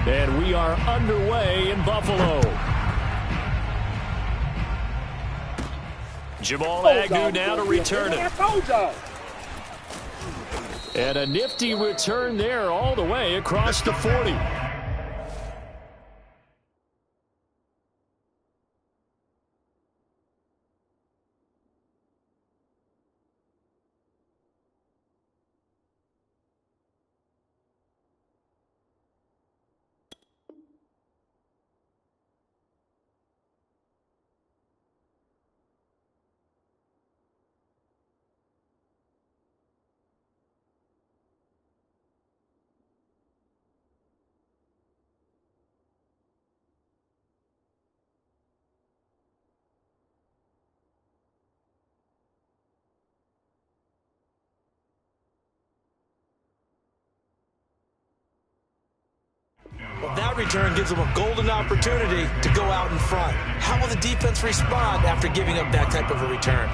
And we are underway in Buffalo. Jamal Agnew now to return it. And a nifty return there all the way across the 40. Well, that return gives them a golden opportunity to go out in front. How will the defense respond after giving up that type of a return?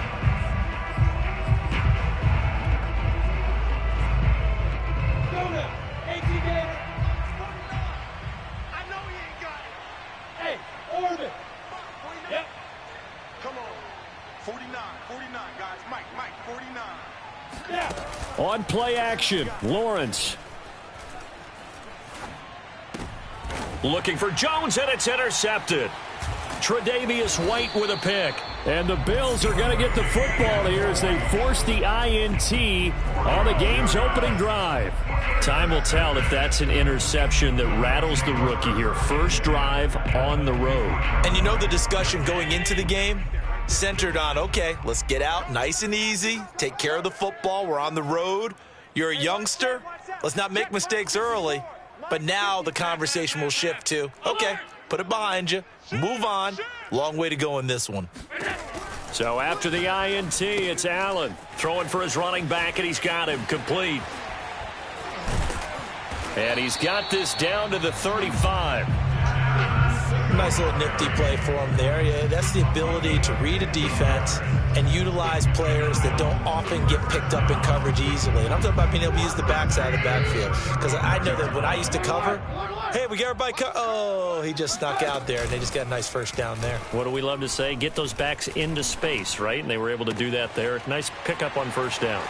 Hey, Orban. Yep. Come on. 49, guys. Mike, 49. Yeah. On play action, Lawrence. Looking for Jones, and it's intercepted. Tre'Davious White with a pick. And the Bills are going to get the football here as they force the INT on the game's opening drive. Time will tell if that's an interception that rattles the rookie here. First drive on the road. And you know the discussion going into the game? Centered on, okay, let's get out nice and easy. Take care of the football. We're on the road. You're a youngster. Let's not make mistakes early. But now the conversation will shift to, okay, put it behind you, move on. Long way to go in this one. So after the INT, it's Allen throwing for his running back, and he's got him complete. And he's got this down to the 35. Nice little nifty play for him there. Yeah, that's the ability to read a defense and utilize players that don't often get picked up in coverage easily. And I'm talking about being able to use the backside of the backfield. Because I know that when I used to cover, hey, we got everybody oh, he just snuck out there, and they just got a nice first down there. What do we love to say? Get those backs into space, right? And they were able to do that there. Nice pickup on first down.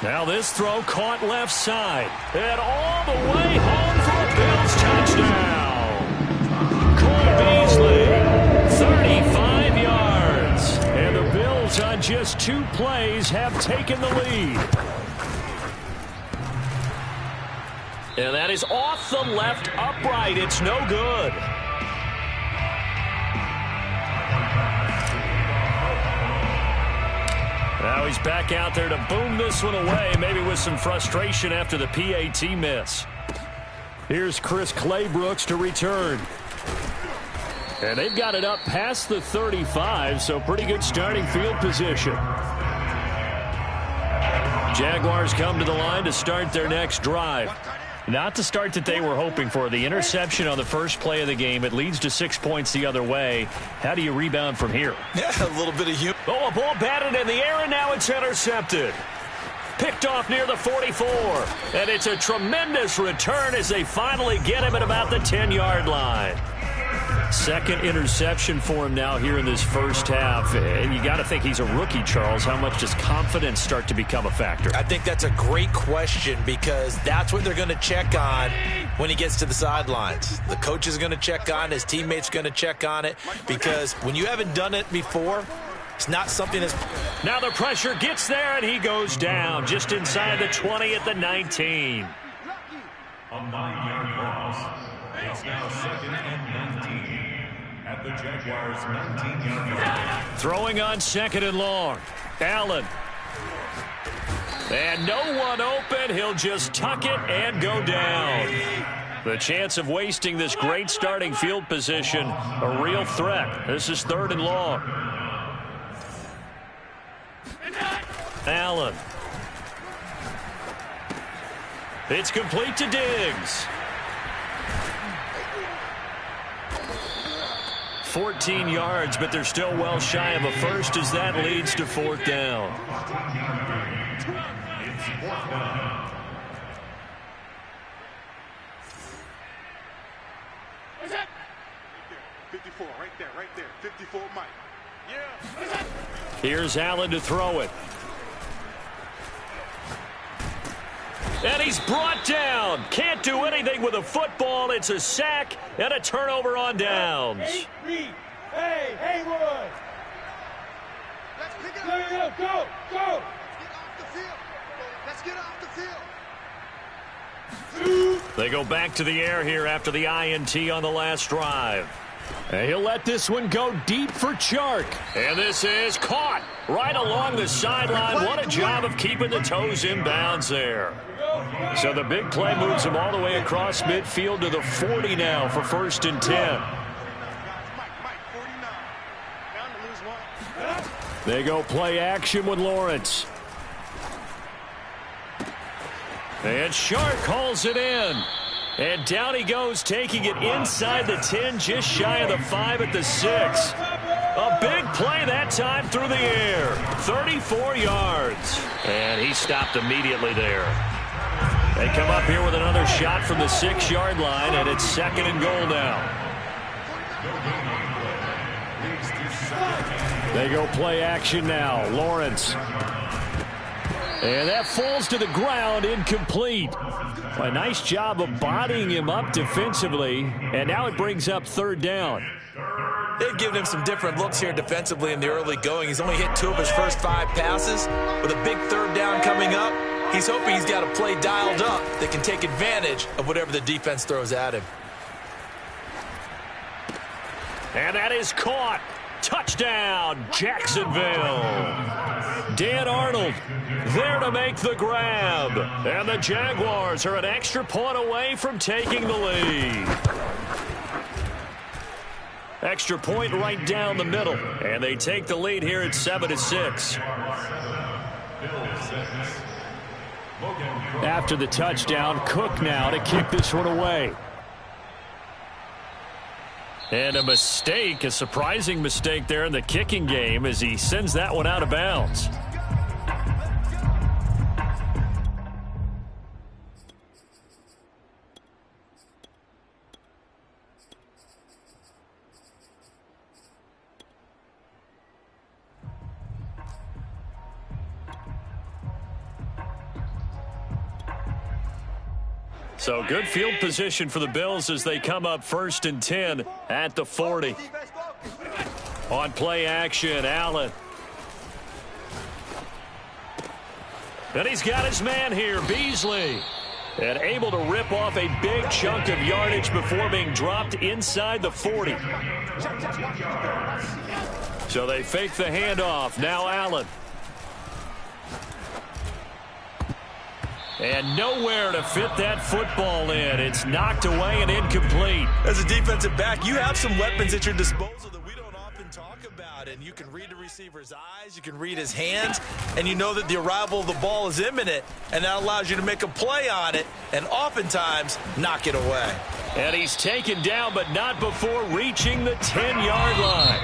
Now this throw caught left side. And all the way home for a Bills touchdown. Beasley, 35 yards. And the Bills on just 2 plays have taken the lead. And that is off the left upright. It's no good. Now he's back out there to boom this one away, maybe with some frustration after the PAT miss. Here's Chris Claybrooks to return. And they've got it up past the 35, so pretty good starting field position. Jaguars come to the line to start their next drive. Not the start that they were hoping for. The interception on the first play of the game. It leads to 6 points the other way. How do you rebound from here? Yeah, a little bit of humor. Oh, a ball batted in the air, and now it's intercepted. Picked off near the 44. And it's a tremendous return as they finally get him at about the 10-yard line. Second interception for him now here in this first half. And you got to think he's a rookie, Charles. How much does confidence start to become a factor? I think that's a great question because that's what they're going to check on when he gets to the sidelines. The coach is going to check on, his teammates are going to check on it because when you haven't done it before, it's not something that's... Now the pressure gets there, and he goes down just inside the 20 at the 19. A 9-yard loss. It's now 2nd and 19 at the Jaguars' 19-yard line. Throwing on 2nd and long. Allen. And no one open. He'll just tuck it and go down. The chance of wasting this great starting field position, a real threat. This is 3rd and long. Allen. It's complete to Diggs. 14 yards, but they're still well shy of a first as that leads to 4th down. It's 4th down. 54, right there. 54, Mike. Yeah. Here's Allen to throw it. And he's brought down. Can't do anything with a football. It's a sack and a turnover on downs. Hey, Haywood. Let's pick it up. Go. Get off the field. Let's get off the field. They go back to the air here after the INT on the last drive. And he'll let this one go deep for Chark. And this is caught right along the sideline. What a job of keeping the toes in bounds there. So the big play moves him all the way across midfield to the 40 now for 1st and 10. They go play action with Lawrence. And Chark hauls it in. And down he goes, taking it inside the 10, just shy of the 5 at the 6. A big play that time through the air. 34 yards. And he stopped immediately there. They come up here with another shot from the 6-yard line, and it's 2nd and goal now. They go play action now. Lawrence. And that falls to the ground, incomplete. A nice job of bodying him up defensively, and now it brings up 3rd down. They've given him some different looks here defensively in the early going. He's only hit 2 of his first 5 passes. With a big 3rd down coming up, he's hoping he's got a play dialed up that can take advantage of whatever the defense throws at him. And that is caught. Touchdown, Jacksonville. Dan Arnold there to make the grab. And the Jaguars are an extra point away from taking the lead. Extra point right down the middle. And they take the lead here at 7-6. After the touchdown, Cook now to kick this one away. And a mistake, a surprising mistake there in the kicking game as he sends that one out of bounds. So good field position for the Bills as they come up 1st and 10 at the 40. On play action, Allen. And he's got his man here, Beasley. And able to rip off a big chunk of yardage before being dropped inside the 40. So they fake the handoff. Now Allen. And nowhere to fit that football in. It's knocked away and incomplete. As a defensive back, you have some weapons at your disposal that we don't often talk about. And you can read the receiver's eyes, you can read his hands, and you know that the arrival of the ball is imminent, and that allows you to make a play on it and oftentimes knock it away. And he's taken down, but not before reaching the 10-yard line.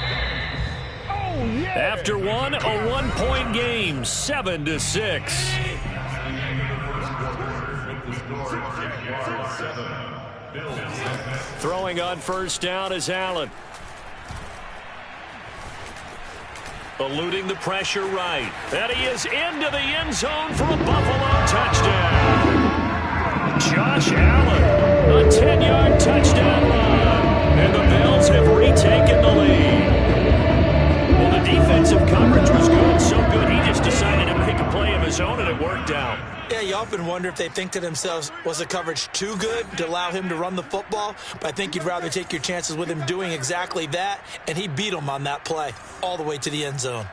Oh, yeah. After one, a 1-point game, 7-6. Throwing on 1st down is Allen. Eluding the pressure right. And he is into the end zone for a Buffalo touchdown. Josh Allen, a 10-yard touchdown run. And the Bills have retaken the lead. Well, the defensive coverage was good, so good he just decided to make a play of his own, and it worked out. Yeah, you often wonder if they think to themselves, was the coverage too good to allow him to run the football? But I think you'd rather take your chances with him doing exactly that, and he beat him on that play all the way to the end zone.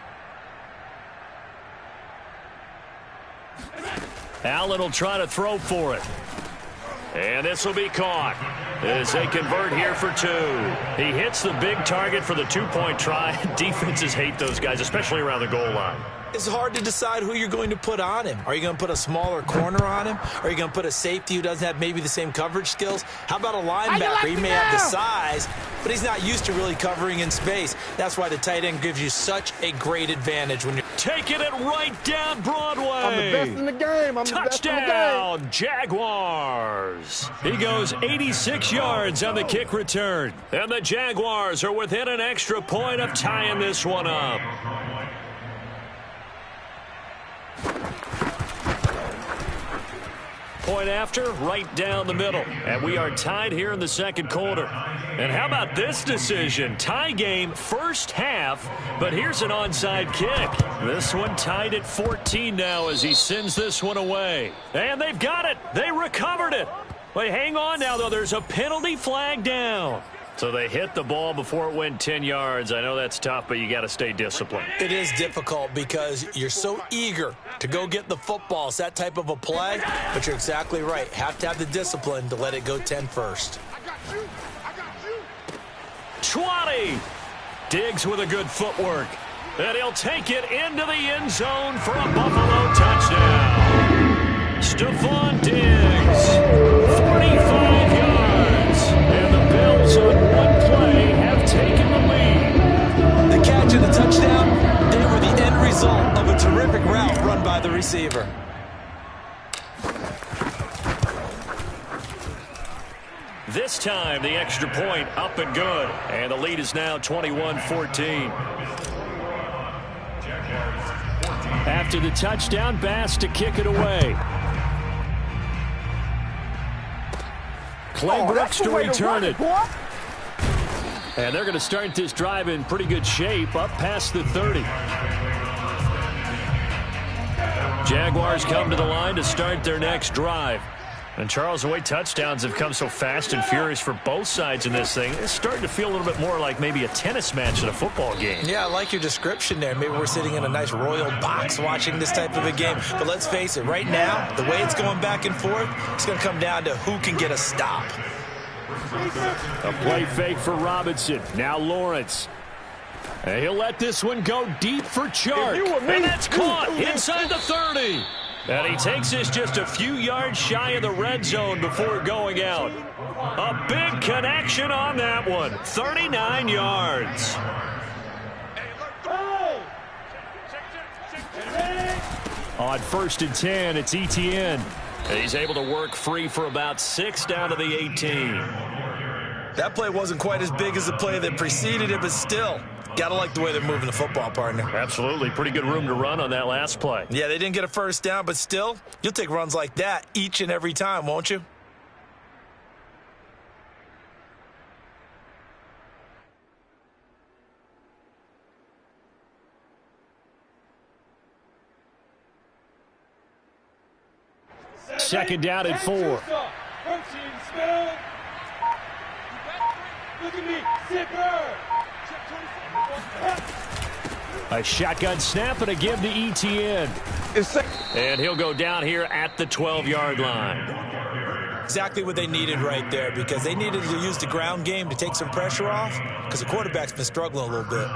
Allen will try to throw for it. And this will be caught as they convert here for 2. He hits the big target for the 2-point try. Defenses hate those guys, especially around the goal line. It's hard to decide who you're going to put on him. Are you going to put a smaller corner on him? Are you going to put a safety who doesn't have maybe the same coverage skills? How about a linebacker? He may have the size, but he's not used to really covering in space. That's why the tight end gives you such a great advantage when you're taking it right down Broadway. I'm the best in the game. I'm the best in the game. Touchdown, Jaguars. He goes 86 yards on the kick return. And the Jaguars are within an extra point of tying this one up. Point after, right down the middle. And we are tied here in the second quarter. And how about this decision? Tie game first half, but here's an onside kick. This one tied at 14 now as he sends this one away. And they've got it. They recovered it. But hang on now, though. There's a penalty flag down. So they hit the ball before it went 10 yards. I know that's tough, but you got to stay disciplined. It is difficult because you're so eager to go get the football. It's that type of a play, but you're exactly right. Have to have the discipline to let it go 10 first. I got you. I got you. 20. Diggs with a good footwork. And he'll take it into the end zone for a Buffalo touchdown. Stephon Diggs, 45 yards. And the Bills on one play have taken the lead. The catch and the touchdown, they were the end result of a terrific route run by the receiver. This time, the extra point up and good. And the lead is now 21-14. After the touchdown, Bass to kick it away. Clay Brooks to return it. And they're going to start this drive in pretty good shape, up past the 30. Jaguars come to the line to start their next drive. And Charles, the way touchdowns have come so fast and furious for both sides in this thing, it's starting to feel a little bit more like maybe a tennis match in a football game. Yeah, I like your description there. Maybe we're sitting in a nice royal box watching this type of a game. But let's face it, right now, the way it's going back and forth, it's going to come down to who can get a stop. A play fake for Robinson. Now Lawrence. And he'll let this one go deep for Chark. And that's caught inside the 30. And he takes this just a few yards shy of the red zone before going out. A big connection on that one. 39 yards. On 1st and 10, it's ETN. And he's able to work free for about 6 down to the 18. That play wasn't quite as big as the play that preceded it, but still, got to like the way they're moving the football, partner. Absolutely. Pretty good room to run on that last play. Yeah, they didn't get a first down, but still, you'll take runs like that each and every time, won't you? Second down and 4. Look at me, zipper. A shotgun snap and a give to ETN. And he'll go down here at the 12-yard line. Exactly what they needed right there, because they needed to use the ground game to take some pressure off, because the quarterback's been struggling a little bit.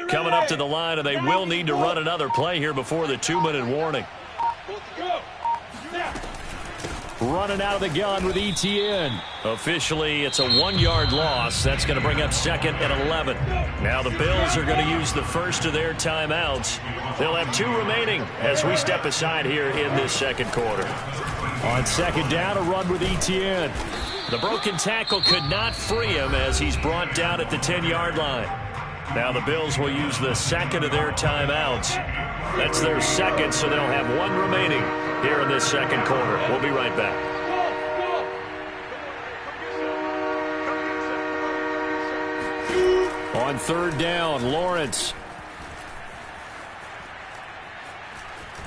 Coming up to the line, and they will need to run another play here before the 2-minute warning. Running out of the gun with ETN. Officially, it's a 1-yard loss. That's going to bring up 2nd and 11. Now the Bills are going to use the first of their timeouts. They'll have 2 remaining as we step aside here in this second quarter. On 2nd down, a run with ETN. The broken tackle could not free him as he's brought down at the 10-yard line. Now the Bills will use the second of their timeouts. That's their second, so they'll have 1 remaining here in this second quarter. We'll be right back. On 3rd down, Lawrence.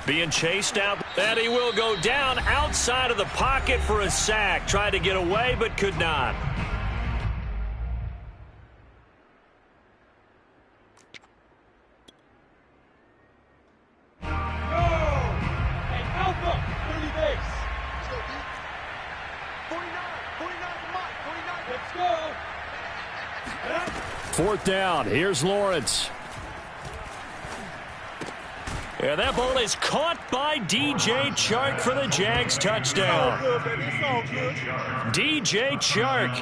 Being chased out, and he will go down outside of the pocket for a sack. Tried to get away, but could not. Fourth down. Here's Lawrence. And that ball is caught by DJ Chark for the Jags touchdown. DJ Chark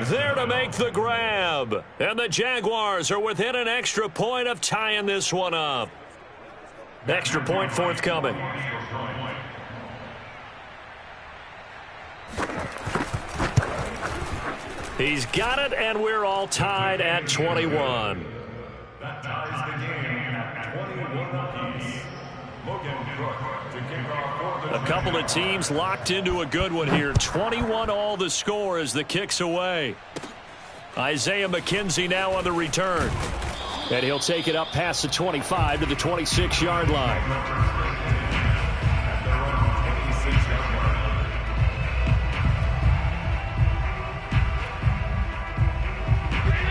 there to make the grab. And the Jaguars are within an extra point of tying this one up. Extra point forthcoming. He's got it, and we're all tied at 21. That ties the game at 21 apiece. A couple of teams locked into a good one here. 21 all the score as the kick's away. Isaiah McKenzie now on the return. And he'll take it up past the 25 to the 26-yard line.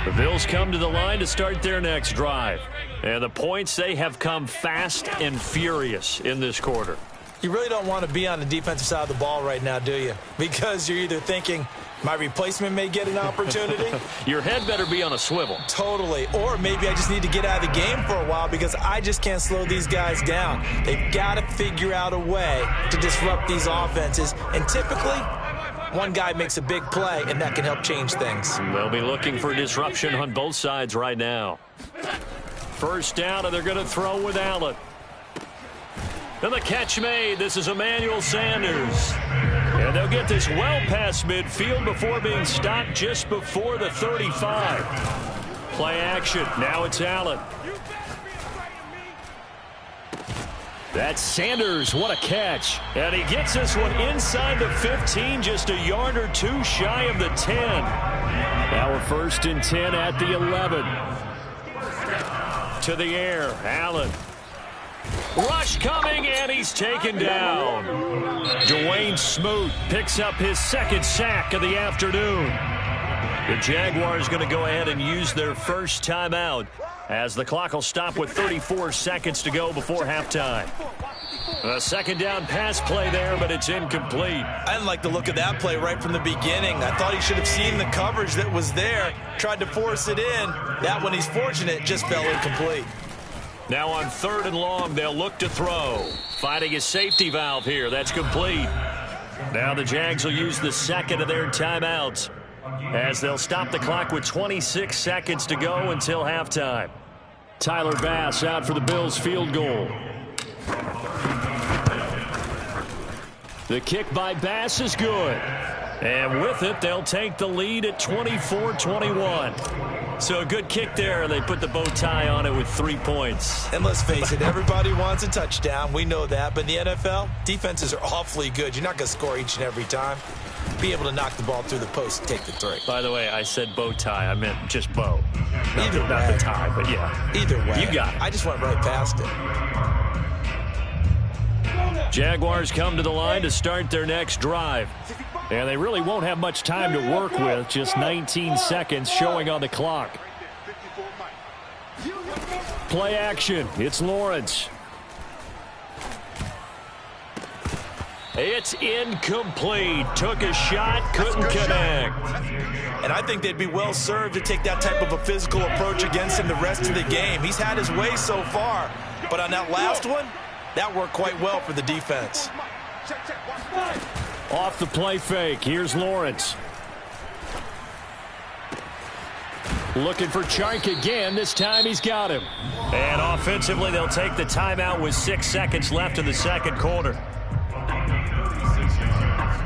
The Bills come to the line to start their next drive. And the points, they have come fast and furious in this quarter. You really don't want to be on the defensive side of the ball right now, do you? Because you're either thinking, my replacement may get an opportunity. Your head better be on a swivel. Totally. Or maybe I just need to get out of the game for a while because I just can't slow these guys down. They've got to figure out a way to disrupt these offenses. And typically, one guy makes a big play, and that can help change things. They'll be looking for disruption on both sides right now. First down, and they're going to throw with Allen. And the catch made. This is Emmanuel Sanders. And they'll get this well past midfield before being stopped just before the 35. Play action. Now it's Allen. That's Sanders. What a catch. And he gets this one inside the 15, just a yard or two shy of the 10. Now a 1st and 10 at the 11. To the air. Allen. Rush coming, and he's taken down. Dwayne Smoot picks up his second sack of the afternoon. The Jaguars going to go ahead and use their first timeout as the clock will stop with 34 seconds to go before halftime. A second down pass play there, but it's incomplete. I didn't like the look of that play right from the beginning. I thought he should have seen the coverage that was there, tried to force it in. That one, he's fortunate, just fell incomplete. Now on 3rd and long, they'll look to throw. Finding a safety valve here. That's complete. Now the Jags will use the second of their timeouts as they'll stop the clock with 26 seconds to go until halftime. Tyler Bass out for the Bills field goal. The kick by Bass is good. And with it, they'll take the lead at 24-21. So a good kick there. They put the bow tie on it with 3 points. And let's face it, everybody wants a touchdown. We know that. But in the NFL, defenses are awfully good. You're not going to score each and every time. Be able to knock the ball through the post and take the 3. By the way, I said bow tie. I meant just bow. Either way. Not the tie, but yeah. Either way. You got it. I just went right past it. Jaguars come to the line to start their next drive. And they really won't have much time to work with. Just 19 seconds showing on the clock. Play action. It's Lawrence. It's incomplete. Took a shot, couldn't connect. And I think they'd be well served to take that type of a physical approach against him the rest of the game. He's had his way so far. But on that last one, that worked quite well for the defense. Off the play fake. Here's Lawrence. Looking for Chark again. This time he's got him. And offensively, they'll take the timeout with 6 seconds left in the second quarter.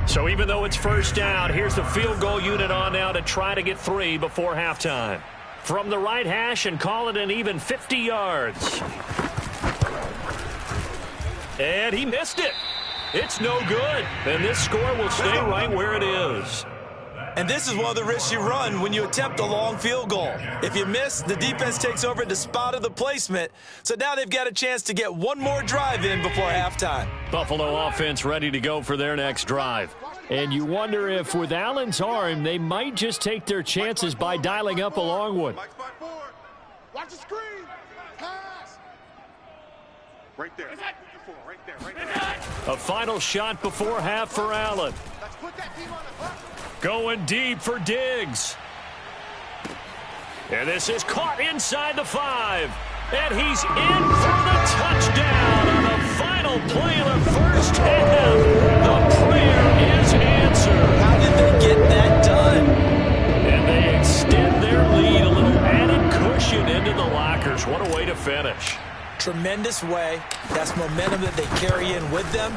So even though it's first down, here's the field goal unit on now to try to get 3 before halftime. From the right hash and call it an even 50 yards. And he missed it. It's no good. And this score will stay right where it is. And this is one of the risks you run when you attempt a long field goal. If you miss, the defense takes over at the spot of the placement. So now they've got a chance to get one more drive in before halftime. Buffalo offense ready to go for their next drive. And you wonder if with Allen's arm, they might just take their chances by dialing up a long one. Watch the screen. Pass. Right there. Right there. A final shot before half for Allen. Let's put that team on the clock. Going deep for Diggs. And this is caught inside the 5. And he's in for the touchdown on the final play of the first half. The prayer is answered. How did they get that done? And they extend their lead, a little added cushion into the lockers. What a way to finish. Tremendous way. That's momentum that they carry in with them.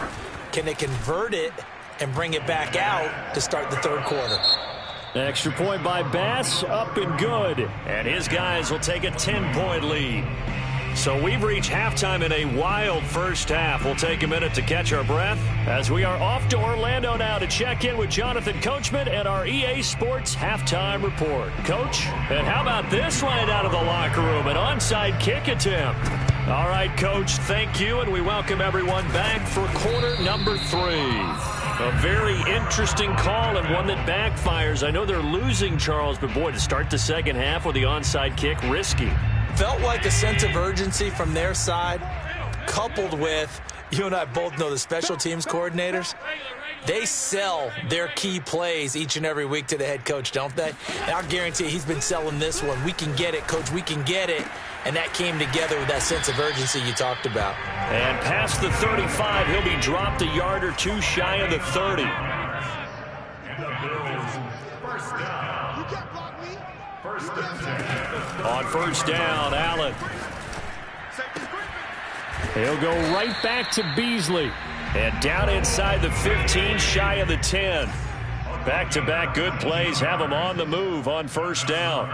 Can they convert it and bring it back out to start the third quarter? Extra point by Bass, up and good. And his guys will take a 10-point lead. So we've reached halftime in a wild first half. We'll take a minute to catch our breath as we are off to Orlando now to check in with Jonathan Coachman and our EA Sports halftime report. Coach, and how about this right out of the locker room? An onside kick attempt. All right, Coach, thank you, and we welcome everyone back for quarter number 3. A very interesting call and one that backfires. I know they're losing, Charles, but boy, to start the second half with the onside kick, risky. Felt like a sense of urgency from their side, coupled with, you and I both know the special teams coordinators, they sell their key plays each and every week to the head coach, don't they? And I'll guarantee you he's been selling this one. We can get it, Coach, we can get it. And that came together with that sense of urgency you talked about. And past the 35, he'll be dropped a yard or two shy of the 30. And the Bills, first down. You can't block me. First and 10. On first down, Allen. He'll go right back to Beasley. And down inside the 15, shy of the 10. Back-to-back good plays have him on the move on first down.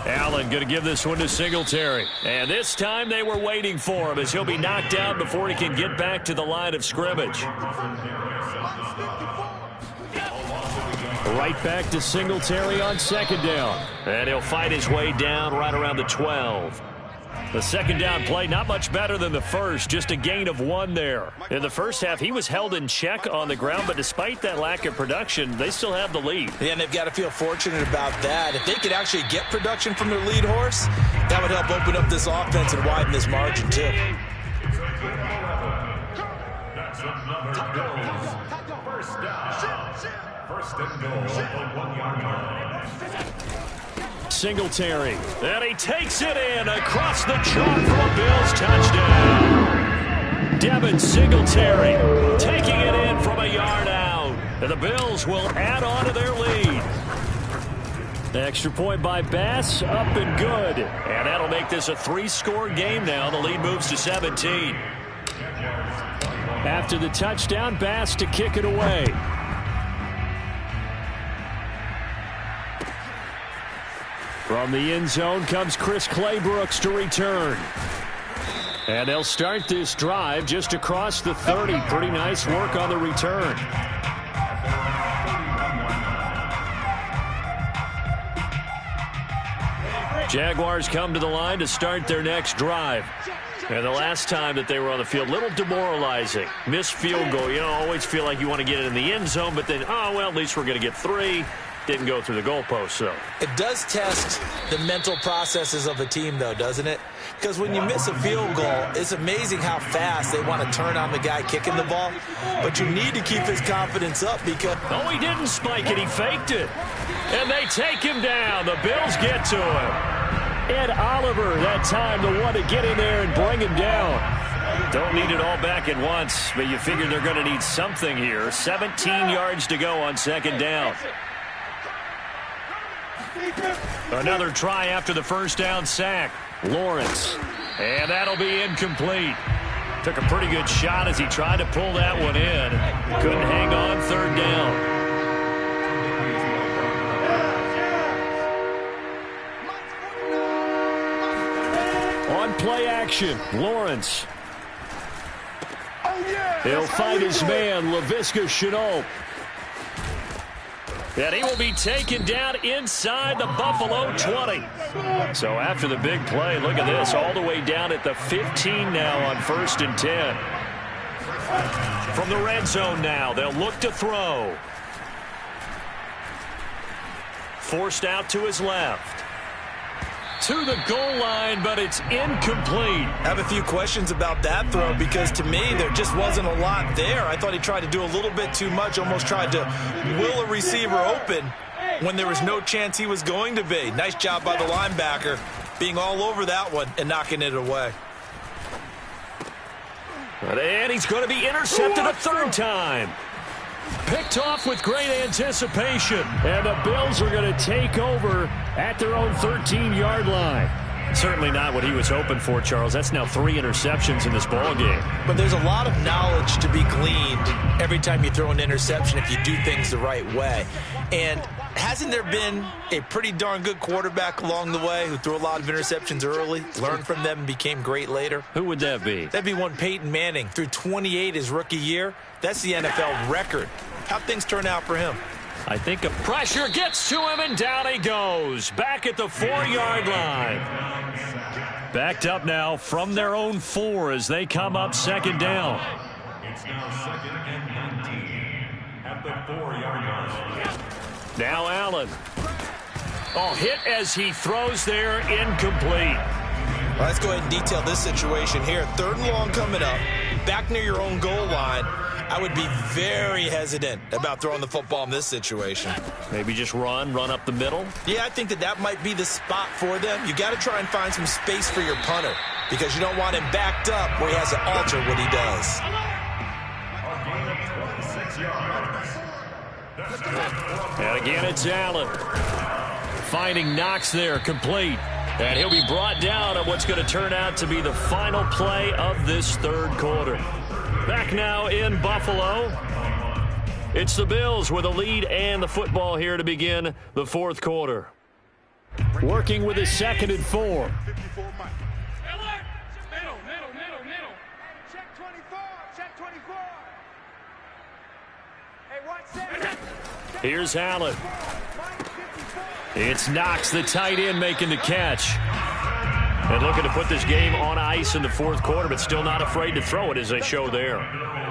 Allen going to give this one to Singletary. And this time they were waiting for him as he'll be knocked down before he can get back to the line of scrimmage. Right back to Singletary on second down. And he'll fight his way down right around the 12. The second down play, not much better than the first, just a gain of 1 there. In the first half, he was held in check on the ground, but despite that lack of production, they still have the lead. Yeah, and they've got to feel fortunate about that. If they could actually get production from their lead horse, that would help open up this offense and widen this margin, too. That's another Bills. First down. First and goal at the 1-yard line. Singletary, and he takes it in across the chalk for a Bills touchdown. Devin Singletary taking it in from a yard out. And the Bills will add on to their lead. Extra point by Bass, up and good. And that'll make this a 3-score game now. The lead moves to 17. After the touchdown, Bass to kick it away. From the end zone comes Chris Claybrooks to return. And they'll start this drive just across the 30. Pretty nice work on the return. Jaguars come to the line to start their next drive. And the last time that they were on the field, a little demoralizing. Missed field goal. You know, always feel like you want to get it in the end zone, but then, oh, well, at least we're going to get 3. Didn't go through the goalpost, so. It does test the mental processes of a team, though, doesn't it? Because when you miss a field goal, it's amazing how fast they want to turn on the guy kicking the ball. But you need to keep his confidence up because... Oh, he didn't spike it. He faked it. And they take him down. The Bills get to him. Ed Oliver, that time, the one to get in there and bring him down. Don't need it all back at once, but you figure they're going to need something here. 17 yards to go on second down. Another try after the first down sack. Lawrence. And that'll be incomplete. Took a pretty good shot as he tried to pull that one in. Couldn't hang on third down. On play action, Lawrence. He'll find his man, Laviska Shenault. And he will be taken down inside the Buffalo 20. So after the big play, look at this, all the way down at the 15 now on 1st and 10. From the red zone now, they'll look to throw. Forced out to his left. to the goal line, but it's incomplete. I have a few questions about that throw because to me there just wasn't a lot there. I thought he tried to do a little bit too much, almost tried to will a receiver open when there was no chance he was going to be. Nice job by the linebacker being all over that one and knocking it away. And he's going to be intercepted a third time. Picked off with great anticipation. And the Bills are going to take over at their own 13-yard line. Certainly not what he was hoping for, Charles. That's now 3 interceptions in this ball game. But there's a lot of knowledge to be gleaned every time you throw an interception if you do things the right way. And hasn't there been a pretty darn good quarterback along the way who threw a lot of interceptions early, learned from them, and became great later? Who would that be? That'd be one Peyton Manning. Threw 28 his rookie year. That's the NFL record. How'd things turn out for him? I think a pressure gets to him, and down he goes. Back at the 4-yard line. Backed up now from their own 4 as they come up second down. It's now 2nd and 19 at the 4-yard line. Now Allen. Oh, hit as he throws there, incomplete. Well, let's go ahead and detail this situation here. 3rd and long coming up, back near your own goal line. I would be very hesitant about throwing the football in this situation. Maybe just run up the middle? Yeah, I think that might be the spot for them. You got to try and find some space for your punter because you don't want him backed up where he has to alter what he does. And again, it's Allen. Finding Knox there, complete. And he'll be brought down on what's going to turn out to be the final play of this 3rd quarter. Back now in Buffalo. It's the Bills with a lead and the football here to begin the 4th quarter. Working with his 2nd and 4. Check 24. Check 24. Hey, watch that. Here's Allen. It's Knox, the tight end, making the catch. And looking to put this game on ice in the 4th quarter, but still not afraid to throw it as they show there.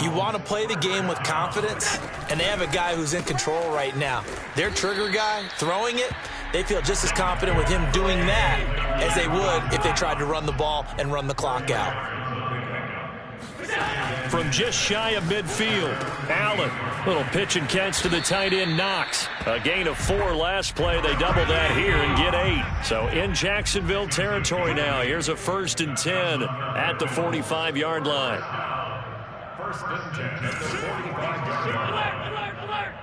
You want to play the game with confidence, and they have a guy who's in control right now. Their trigger guy, throwing it, they feel just as confident with him doing that as they would if they tried to run the ball and run the clock out. From just shy of midfield, Allen. Little pitch and catch to the tight end, Knox. A gain of 4 last play. They double that here and get 8. So in Jacksonville territory now. Here's a 1st and 10 at the 45-yard line. 1st and 10 at the 45-yard line.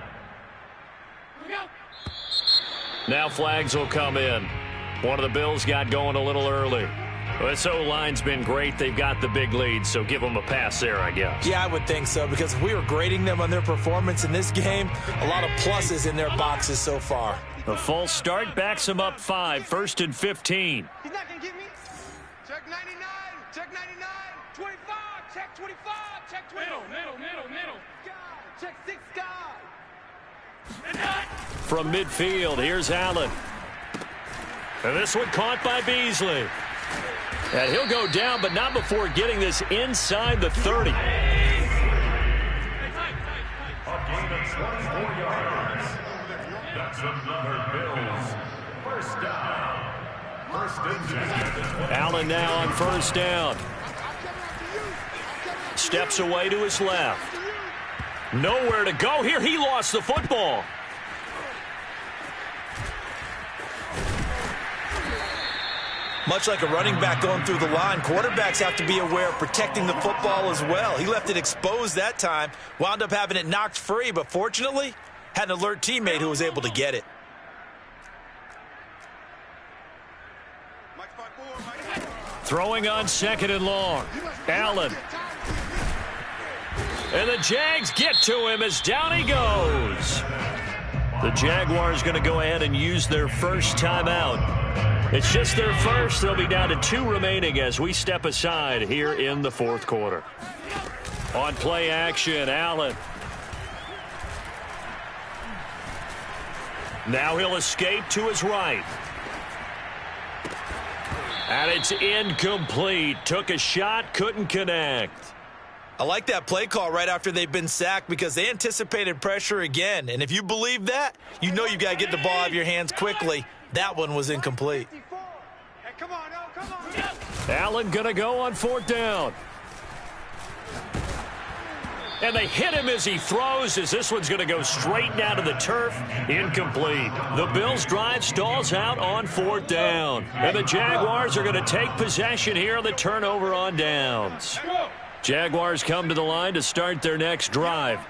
Now flags will come in. One of the Bills got going a little early. This O-line's been great. They've got the big lead, so give them a pass there, I guess. Yeah, I would think so, because if we were grading them on their performance in this game, a lot of pluses in their boxes so far. The false start backs them up 5, 1st and 15. He's not going to get me. Check 99. Check 99. 25. Check 25. Check 20. Middle. Check 6 guys. From midfield, here's Allen. And this one caught by Beasley. And he'll go down, but not before getting this inside the 30. A gain of 24 yards. That's another Bills 1st down. 1st and 10 at the 20. Allen now on 1st down. Steps away to his left. Nowhere to go here. He lost the football. Much like a running back going through the line, quarterbacks have to be aware of protecting the football as well. He left it exposed that time, wound up having it knocked free, but fortunately, had an alert teammate who was able to get it. Throwing on 2nd and long. Allen. And the Jags get to him as down he goes. The Jaguars going to go ahead and use their first timeout. It's just their first. They'll be down to 2 remaining as we step aside here in the 4th quarter. On play action, Allen. Now he'll escape to his right. And it's incomplete. Took a shot, couldn't connect. I like that play call right after they've been sacked because they anticipated pressure again. And if you believe that, you know you got to get the ball out of your hands quickly. That one was incomplete. Allen going to go on 4th down. And they hit him as he throws, as this one's going to go straight down to the turf. Incomplete. The Bills' drive stalls out on 4th down. And the Jaguars are going to take possession here on the turnover on downs. Jaguars come to the line to start their next drive.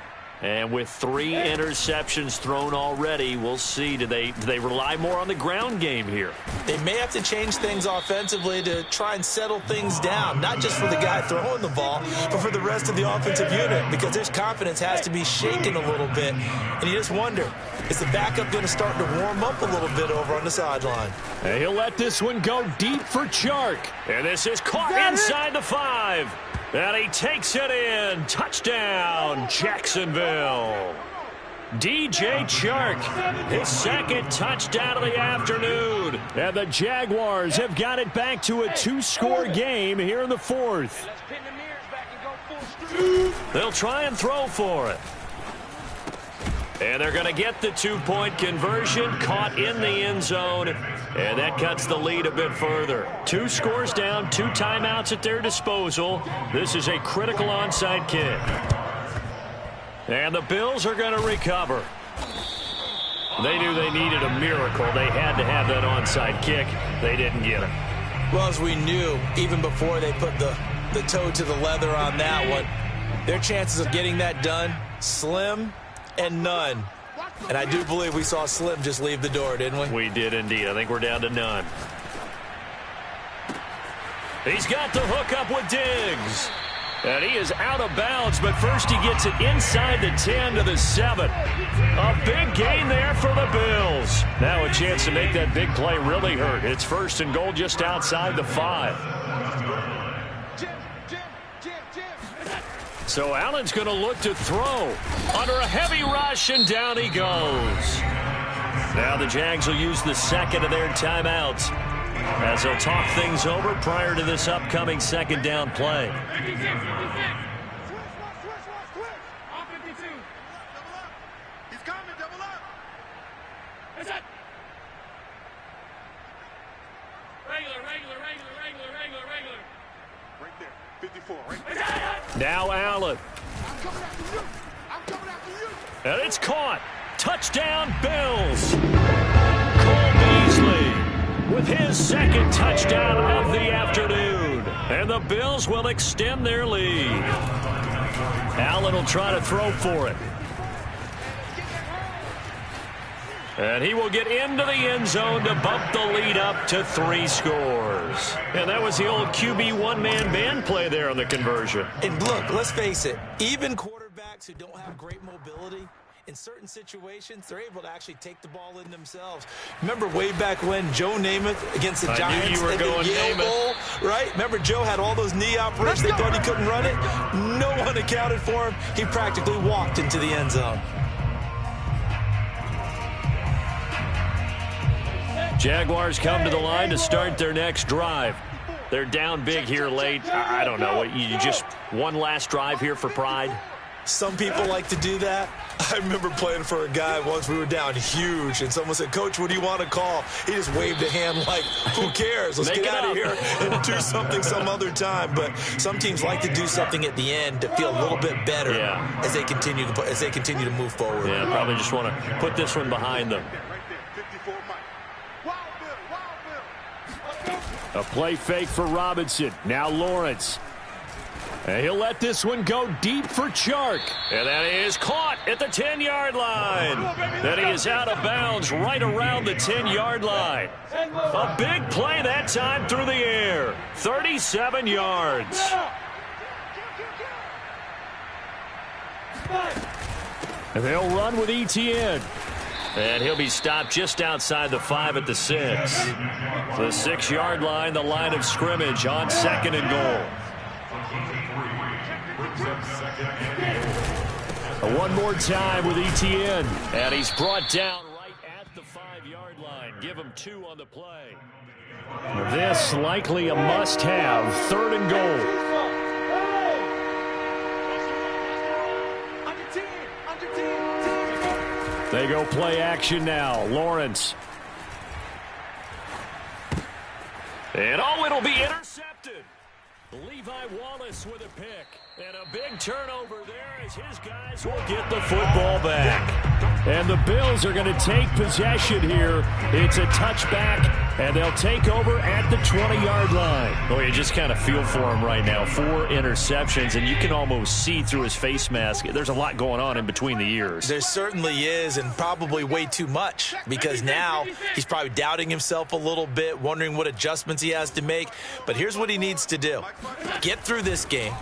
And with 3 interceptions thrown already, we'll see. Do they rely more on the ground game here? They may have to change things offensively to try and settle things down, not just for the guy throwing the ball, but for the rest of the offensive unit, because their confidence has to be shaken a little bit. And you just wonder, is the backup going to start to warm up a little bit over on the sideline? And he'll let this one go deep for Chark. And this is caught inside the 5. And he takes it in. Touchdown, Jacksonville. DJ Chark, his 2nd touchdown of the afternoon. And the Jaguars have got it back to a 2-score game here in the 4th. They'll try and throw for it. And they're going to get the 2-point conversion, caught in the end zone, and that cuts the lead a bit further. 2 scores down, 2 timeouts at their disposal. This is a critical onside kick. And the Bills are going to recover. They knew they needed a miracle. They had to have that onside kick. They didn't get it. Well, as we knew, even before they put the toe to the leather on that one, their chances of getting that done, slim and none. And I do believe we saw Slim just leave the door, didn't we? We did indeed. I think we're down to none. He's got the hook up with Diggs. And he is out of bounds, but first he gets it inside the 10 to the 7. A big gain there for the Bills. Now a chance to make that big play really hurt. It's 1st and goal just outside the 5. So Allen's going to look to throw under a heavy rush, and down he goes. Now the Jags will use the 2nd of their timeouts as they'll talk things over prior to this upcoming 2nd down play. He's coming, double up. Regular. Right there, 54, right there. Now Allen. I'm coming after you. And it's caught. Touchdown, Bills. Cole Beasley with his 2nd touchdown of the afternoon. And the Bills will extend their lead. Allen will try to throw for it. And he will get into the end zone to bump the lead up to 3 scores. And that was the old QB one-man band play there on the conversion. And look, let's face it, even quarterbacks who don't have great mobility, in certain situations, they're able to actually take the ball in themselves. Remember way back when Joe Namath against the Giants at the Yale Bowl, right? Remember Joe had all those knee operations. They thought he couldn't run it. No one accounted for him. He practically walked into the end zone. Jaguars come to the line to start their next drive. They're down big here late. I don't know. You just one last drive here for pride? Some people like to do that. I remember playing for a guy once. We were down huge, and someone said, "Coach, what do you want to call?" He just waved a hand like, "Who cares? Let's get out of here and do something some other time." But some teams like to do something at the end to feel a little bit better as they continue to move forward. Yeah, probably just want to put this one behind them. A play fake for Robinson. Now Lawrence. And he'll let this one go deep for Chark. And that is caught at the 10-yard line. And he is out of bounds right around the 10-yard line. A big play that time through the air. 37 yards. And they'll run with ETN. And he'll be stopped just outside the 5 at the 6. The 6-yard line, the line of scrimmage on 2nd and goal. One more time with ETN. And he's brought down right at the 5-yard line. Give him 2 on the play. This likely a must-have. 3rd and goal. They go play action now. Lawrence. And oh, it'll be intercepted. Levi Wallace with a pick. And a big turnover there as his guys will get the football back. And the Bills are going to take possession here. It's a touchback, and they'll take over at the 20-yard line. Boy, you just kind of feel for him right now. 4 interceptions, and you can almost see through his face mask. There's a lot going on in between the ears. There certainly is, and probably way too much, because now he's probably doubting himself a little bit, wondering what adjustments he has to make. But here's what he needs to do. Get through this game.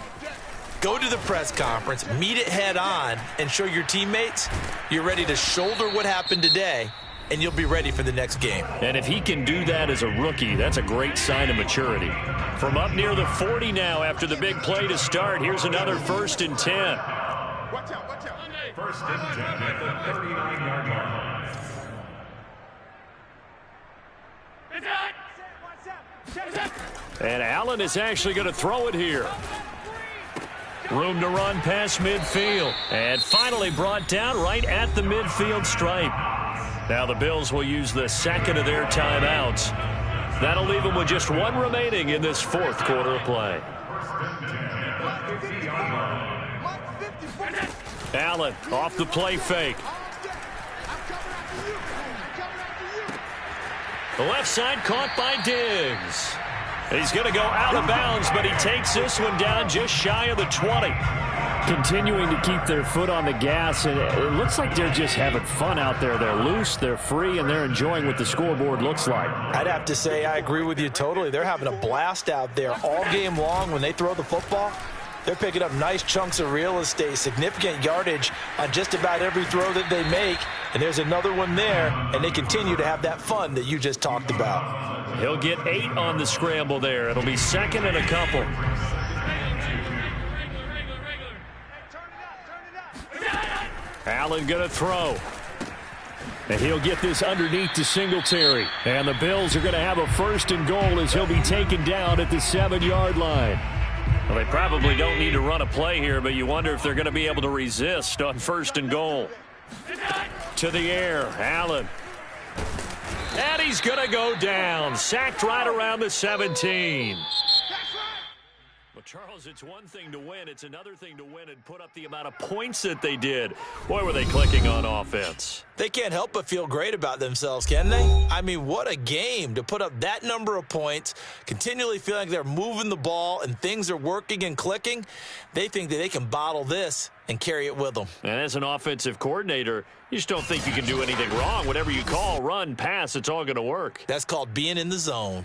Go to the press conference, meet it head on, and show your teammates you're ready to shoulder what happened today, and you'll be ready for the next game. And if he can do that as a rookie, that's a great sign of maturity. From up near the 40 now after the big play to start, here's another 1st and 10. Watch out, watch out. 1st and 10 at the 39-yard line. And Allen is actually going to throw it here. Room to run past midfield. And finally brought down right at the midfield stripe. Now the Bills will use the second of their timeouts. That'll leave them with just 1 remaining in this 4th quarter of play. Allen off the play fake. The left side caught by Diggs. He's going to go out of bounds, but he takes this one down just shy of the 20. Continuing to keep their foot on the gas, and it looks like they're just having fun out there. They're loose, they're free, and they're enjoying what the scoreboard looks like. I'd have to say I agree with you totally. They're having a blast out there all game long when they throw the football. They're picking up nice chunks of real estate, significant yardage on just about every throw that they make. And there's another one there, and they continue to have that fun that you just talked about. He'll get 8 on the scramble there. It'll be 2nd and a couple. Allen going to throw. And he'll get this underneath to Singletary. And the Bills are going to have a 1st and goal as he'll be taken down at the 7-yard line. Well, they probably don't need to run a play here, but you wonder if they're going to be able to resist on 1st and goal. To the air, Allen. And he's going to go down. Sacked right around the 17. Well, Charles, it's one thing to win. It's another thing to win and put up the amount of points that they did. Boy, were they clicking on offense. They can't help but feel great about themselves, can they? I mean, what a game to put up that number of points, continually feeling like they're moving the ball and things are working and clicking. They think that they can bottle this and carry it with them. And as an offensive coordinator, you just don't think you can do anything wrong. Whatever you call, run, pass, it's all going to work. That's called being in the zone.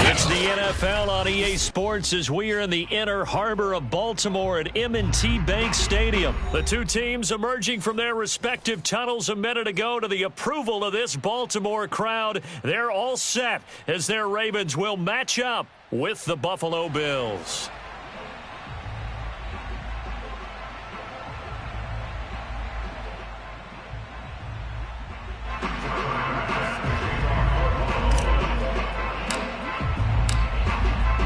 It's the NFL on EA Sports as we are in the inner harbor of Baltimore at M&T Bank Stadium. The two teams emerging from their respective tunnels a minute ago to the approval of this Baltimore crowd. They're all set as their Ravens will match up with the Buffalo Bills.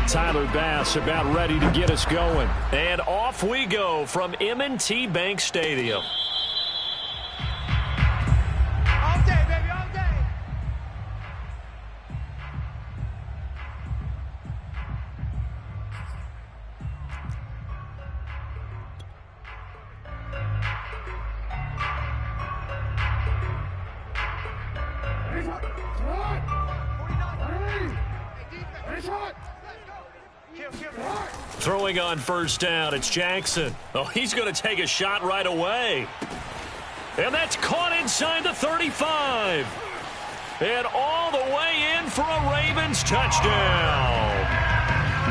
Tyler Bass about ready to get us going. And off we go from M&T Bank Stadium. All day, baby, all day. Throwing on first down, it's Jackson. Oh, he's going to take a shot right away. And that's caught inside the 35. And all the way in for a Ravens touchdown.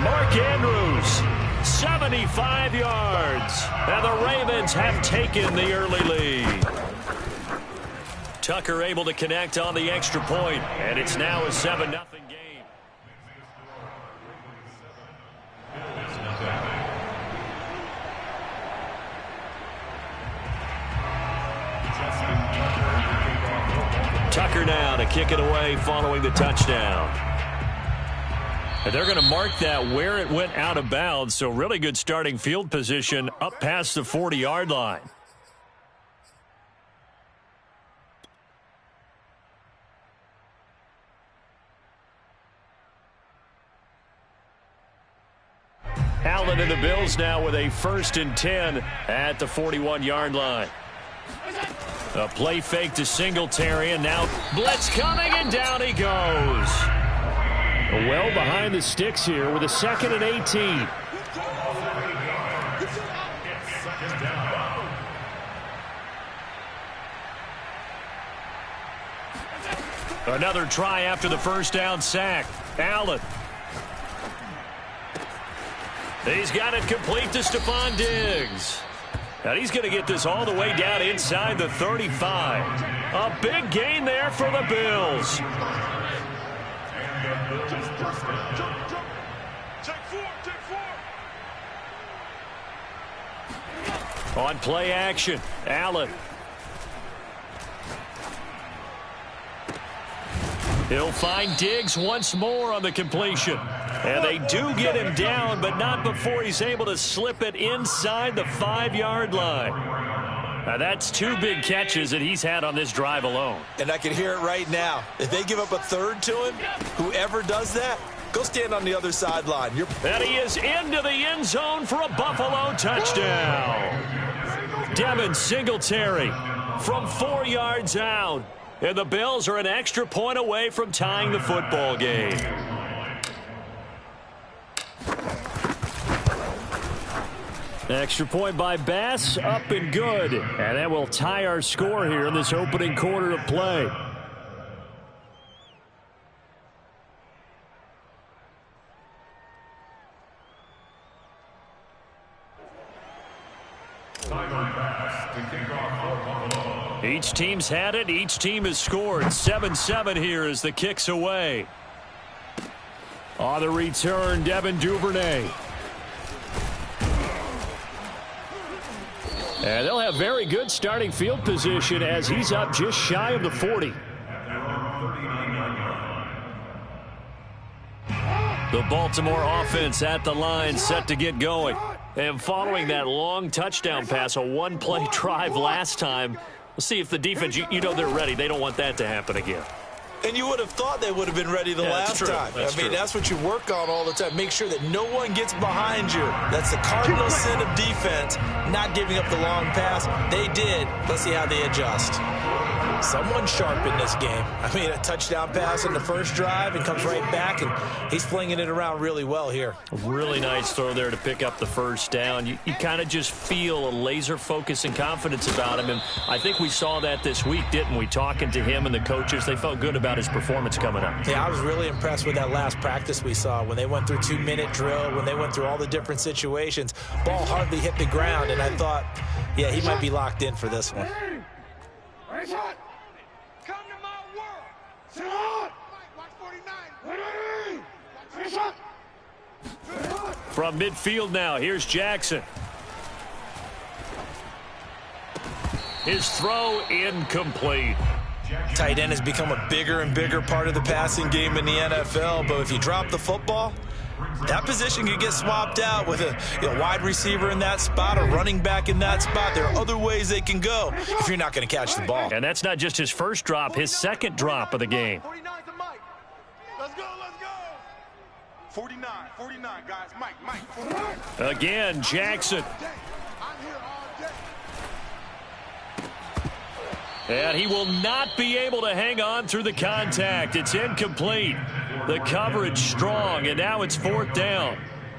Mark Andrews, 75 yards. And the Ravens have taken the early lead. Tucker able to connect on the extra point, and it's now a 7-0 game. Tucker now to kick it away following the touchdown. And they're going to mark that where it went out of bounds, so really good starting field position up past the 40-yard line. Allen and the Bills now with a 1st and 10 at the 41-yard line. A play fake to Singletary, and now blitz coming, and down he goes. Well behind the sticks here with a 2nd and 18. Another try after the first down sack. Allen. He's got it complete to Stephon Diggs. And he's going to get this all the way down inside the 35. A big gain there for the Bills. On play action, Allen. He'll find Diggs once more on the completion. And they do get him down, but not before he's able to slip it inside the 5-yard line. Now that's 2 big catches that he's had on this drive alone. And I can hear it right now. If they give up a 3rd to him, whoever does that, go stand on the other sideline. And he is into the end zone for a Buffalo touchdown. Devin Singletary from 4 yards out. And the Bills are an extra point away from tying the football game. Extra point by Bass, up and good. And that will tie our score here in this opening quarter of play. Each team's had it. Each team has scored. 7-7 here as the kick's away. On the return, Devin Duvernay. And they'll have very good starting field position as he's up just shy of the 40. The Baltimore offense at the line, set to get going. And following that long touchdown pass, a one-play drive last time, we'll see if the defense, you know they're ready. They don't want that to happen again. And you would have thought they would have been ready the last time. That's what you work on all the time. Make sure that no one gets behind you. That's the cardinal sin of defense, not giving up the long pass. They did. Let's see how they adjust. Someone sharp in this game. I mean, a touchdown pass in the first drive and comes right back, and he's flinging it around really well here. A really nice throw there to pick up the first down. You kind of just feel a laser focus and confidence about him, and I think we saw that this week, didn't we? Talking to him and the coaches, they felt good about his performance coming up. Yeah, I was really impressed with that last practice we saw when they went through 2-minute drill, when they went through all the different situations. Ball hardly hit the ground, and I thought, yeah, he might be locked in for this one. Come to my world. Sit on. Watch 49. From midfield now, here's Jackson. His throw incomplete. Tight end has become a bigger and bigger part of the passing game in the NFL, but if you drop the football, That position could get swapped out with a wide receiver in that spot, a running back in that spot. There are other ways they can go if you're not going to catch the ball. And that's not just his first drop, his second drop of the game. 49 to Mike. Let's go, let's go. 49, guys. Mike. 49. Again, Jackson. I'm here all day. And he will not be able to hang on through the contact. It's incomplete. The coverage strong, and now it's fourth down.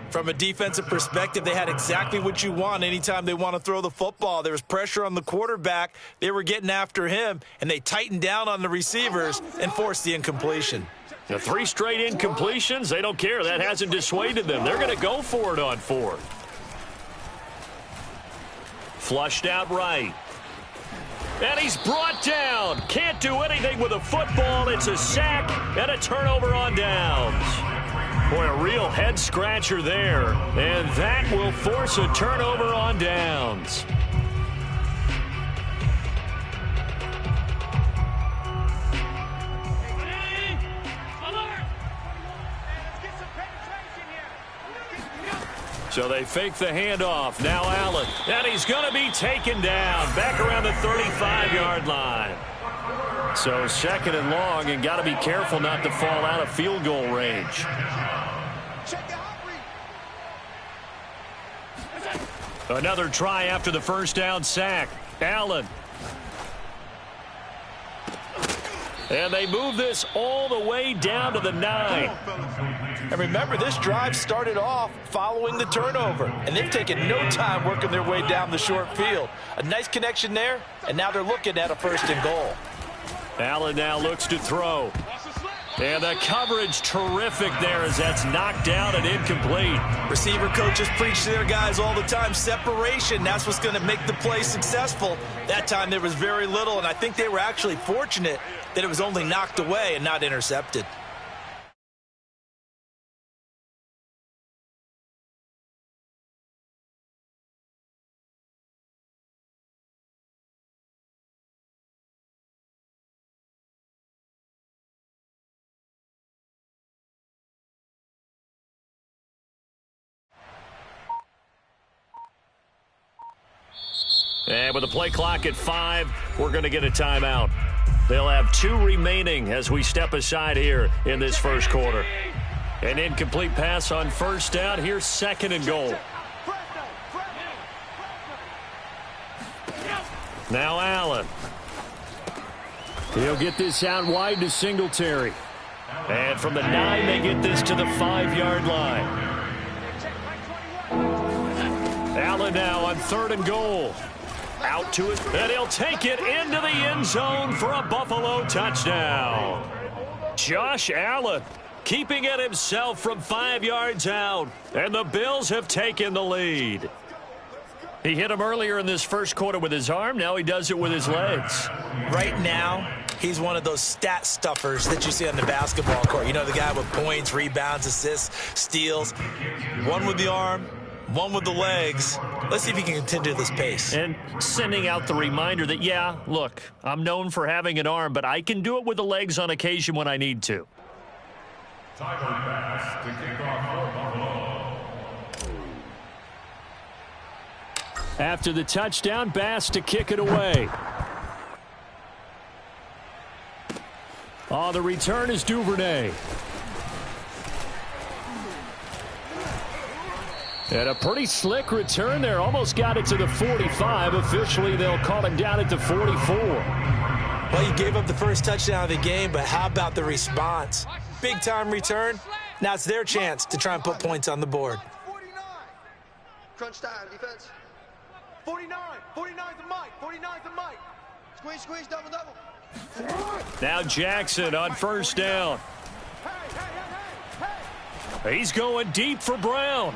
From a defensive perspective, they had exactly what you want anytime they want to throw the football. There was pressure on the quarterback. They were getting after him, and they tightened down on the receivers and forced the incompletion. The 3 straight incompletions, they don't care. That hasn't dissuaded them. They're going to go for it on fourth. Flushed out right. And he's brought down. Can't do anything with a football. It's a sack and a turnover on downs. Boy, a real head-scratcher there. And that will force a turnover on downs. So they fake the handoff. Now Allen. And he's going to be taken down. Back around the 35-yard line. So second and long, and got to be careful not to fall out of field goal range. Another try after the first down sack. Allen. And they move this all the way down to the 9. And remember, this drive started off following the turnover, and they've taken no time working their way down the short field. A nice connection there, and now they're looking at a first and goal. Allen now looks to throw. And the coverage terrific there as that's knocked down and incomplete. Receiver coaches preach to their guys all the time. Separation, that's what's going to make the play successful. That time there was very little, and I think they were actually fortunate that it was only knocked away and not intercepted. And with the play clock at 5, we're going to get a timeout. They'll have 2 remaining as we step aside here in this first quarter. An incomplete pass on first down. Here's second and goal. Now Allen. He'll get this out wide to Singletary. And from the 9, they get this to the 5-yard line. Allen now on third and goal. Out to it, and he'll take it into the end zone for a Buffalo touchdown. Josh Allen keeping it himself from 5 yards out, and the Bills have taken the lead. He hit him earlier in this first quarter with his arm. Now he does it with his legs. Right now, he's one of those stat stuffers that you see on the basketball court. You know, the guy with points, rebounds, assists, steals. One with the arm, one with the legs. Let's see if he can continue this pace. And sending out the reminder that, yeah, look, I'm known for having an arm, but I can do it with the legs on occasion when I need to. Timer pass to kick off for Buffalo. After the touchdown, Bass to kick it away. The return is Duvernay. And a pretty slick return there. Almost got it to the 45. Officially, they'll call him down at the 44. Well, you gave up the first touchdown of the game, but how about the response? Big-time return. Now it's their chance to try and put points on the board. 49. Crunch time, defense. 49. 49's a Mike. 49's a Mike. Squeeze, double. Now Jackson on first down. He's going deep for Brown.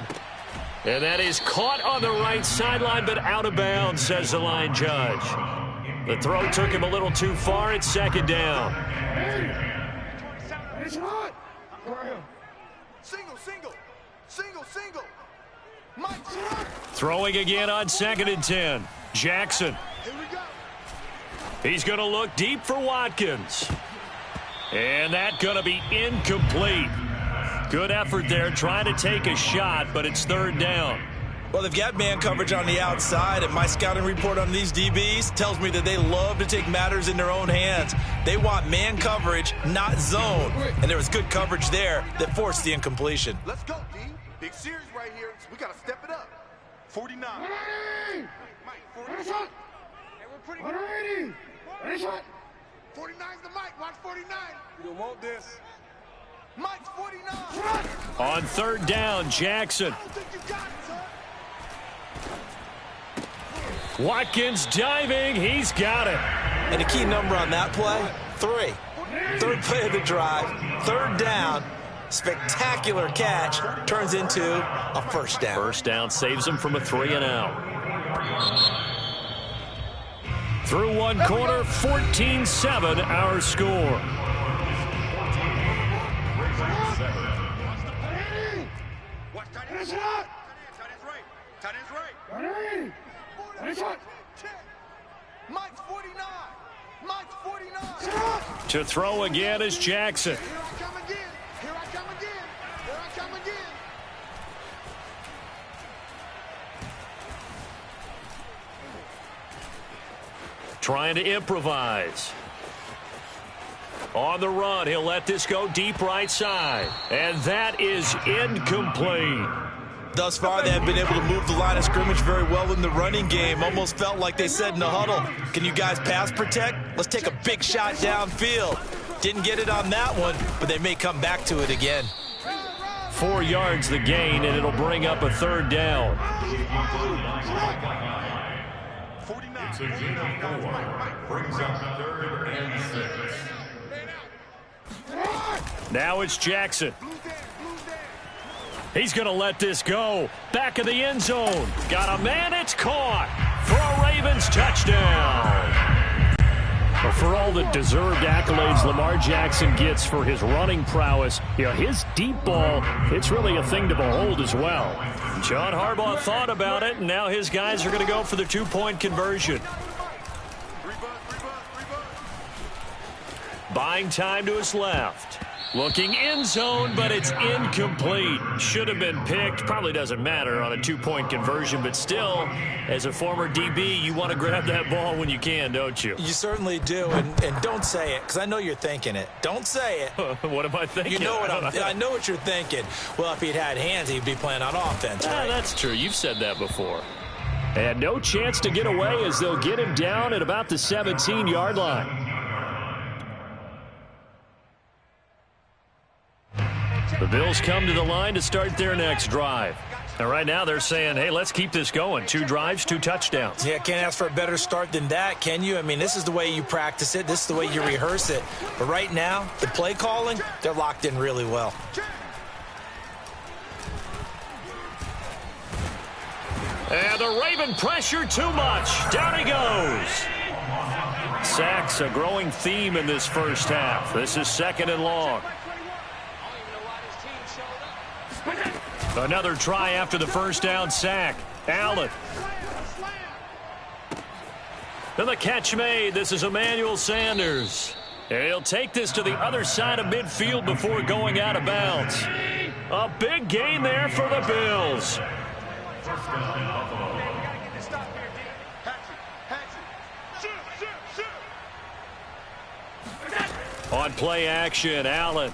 And that is caught on the right sideline, but out of bounds, says the line judge. The throw took him a little too far. It's second down. It's hot. Single. Mike. Throwing again on second and 10. Jackson. Here we go. He's going to look deep for Watkins. And that's going to be incomplete. Good effort there, trying to take a shot, but it's third down. Well, they've got man coverage on the outside, and my scouting report on these DBs tells me that they love to take matters in their own hands. They want man coverage, not zone. And there was good coverage there that forced the incompletion. Let's go, D. Big series right here. We got to step it up. 49. Mike, 49. Hey, we're pretty good. 49's the Mike. Watch 49. You don't want this. Mike's 49. On third down, Jackson. I don't think you got it, son. Watkins diving. He's got it. And the key number on that play, 3. Third play of the drive, third down. Spectacular catch turns into a first down. First down saves him from a 3-and-out. Through one quarter, 14-7 our score. Mike's 49. Mike's 49. To throw again is Jackson. Here I come again. Here I come again. Here I come again. Trying to improvise. On the run, he'll let this go deep right side. And that is incomplete. Thus far, they have been able to move the line of scrimmage very well in the running game. Almost felt like they said in the huddle, can you guys pass protect? Let's take a big shot downfield. Didn't get it on that one, but they may come back to it again. 4 yards the gain, and it'll bring up a third down. It's a gain of 4. Brings up 3rd and 6. Now it's Jackson. He's going to let this go. Back of the end zone. Got a man. It's caught for a Ravens touchdown. Well, for all the deserved accolades Lamar Jackson gets for his running prowess, his deep ball, it's really a thing to behold as well. John Harbaugh thought about it, and now his guys are going to go for the 2-point conversion. Buying time to his left. Looking end zone, but it's incomplete. Should have been picked. Probably doesn't matter on a 2-point conversion, but still, as a former DB, you want to grab that ball when you can, don't you? You certainly do, and don't say it, because I know you're thinking it. Don't say it. What am I thinking? You know what I know what you're thinking. Well, if he'd had hands, he'd be playing on offense, right? That's true. You've said that before. And no chance to get away as they'll get him down at about the 17-yard line. The Bills come to the line to start their next drive. And right now they're saying, hey, let's keep this going. 2 drives, 2 touchdowns. Yeah, can't ask for a better start than that, can you? I mean, this is the way you practice it. This is the way you rehearse it. But right now, the play calling, they're locked in really well. And the Raven pressure too much. Down he goes. Sacks a growing theme in this first half. This is 2nd and long. Another try after the first down sack. Allen. And the catch made. This is Emmanuel Sanders. And he'll take this to the other side of midfield before going out of bounds. A big gain there for the Bills. On play action, Allen.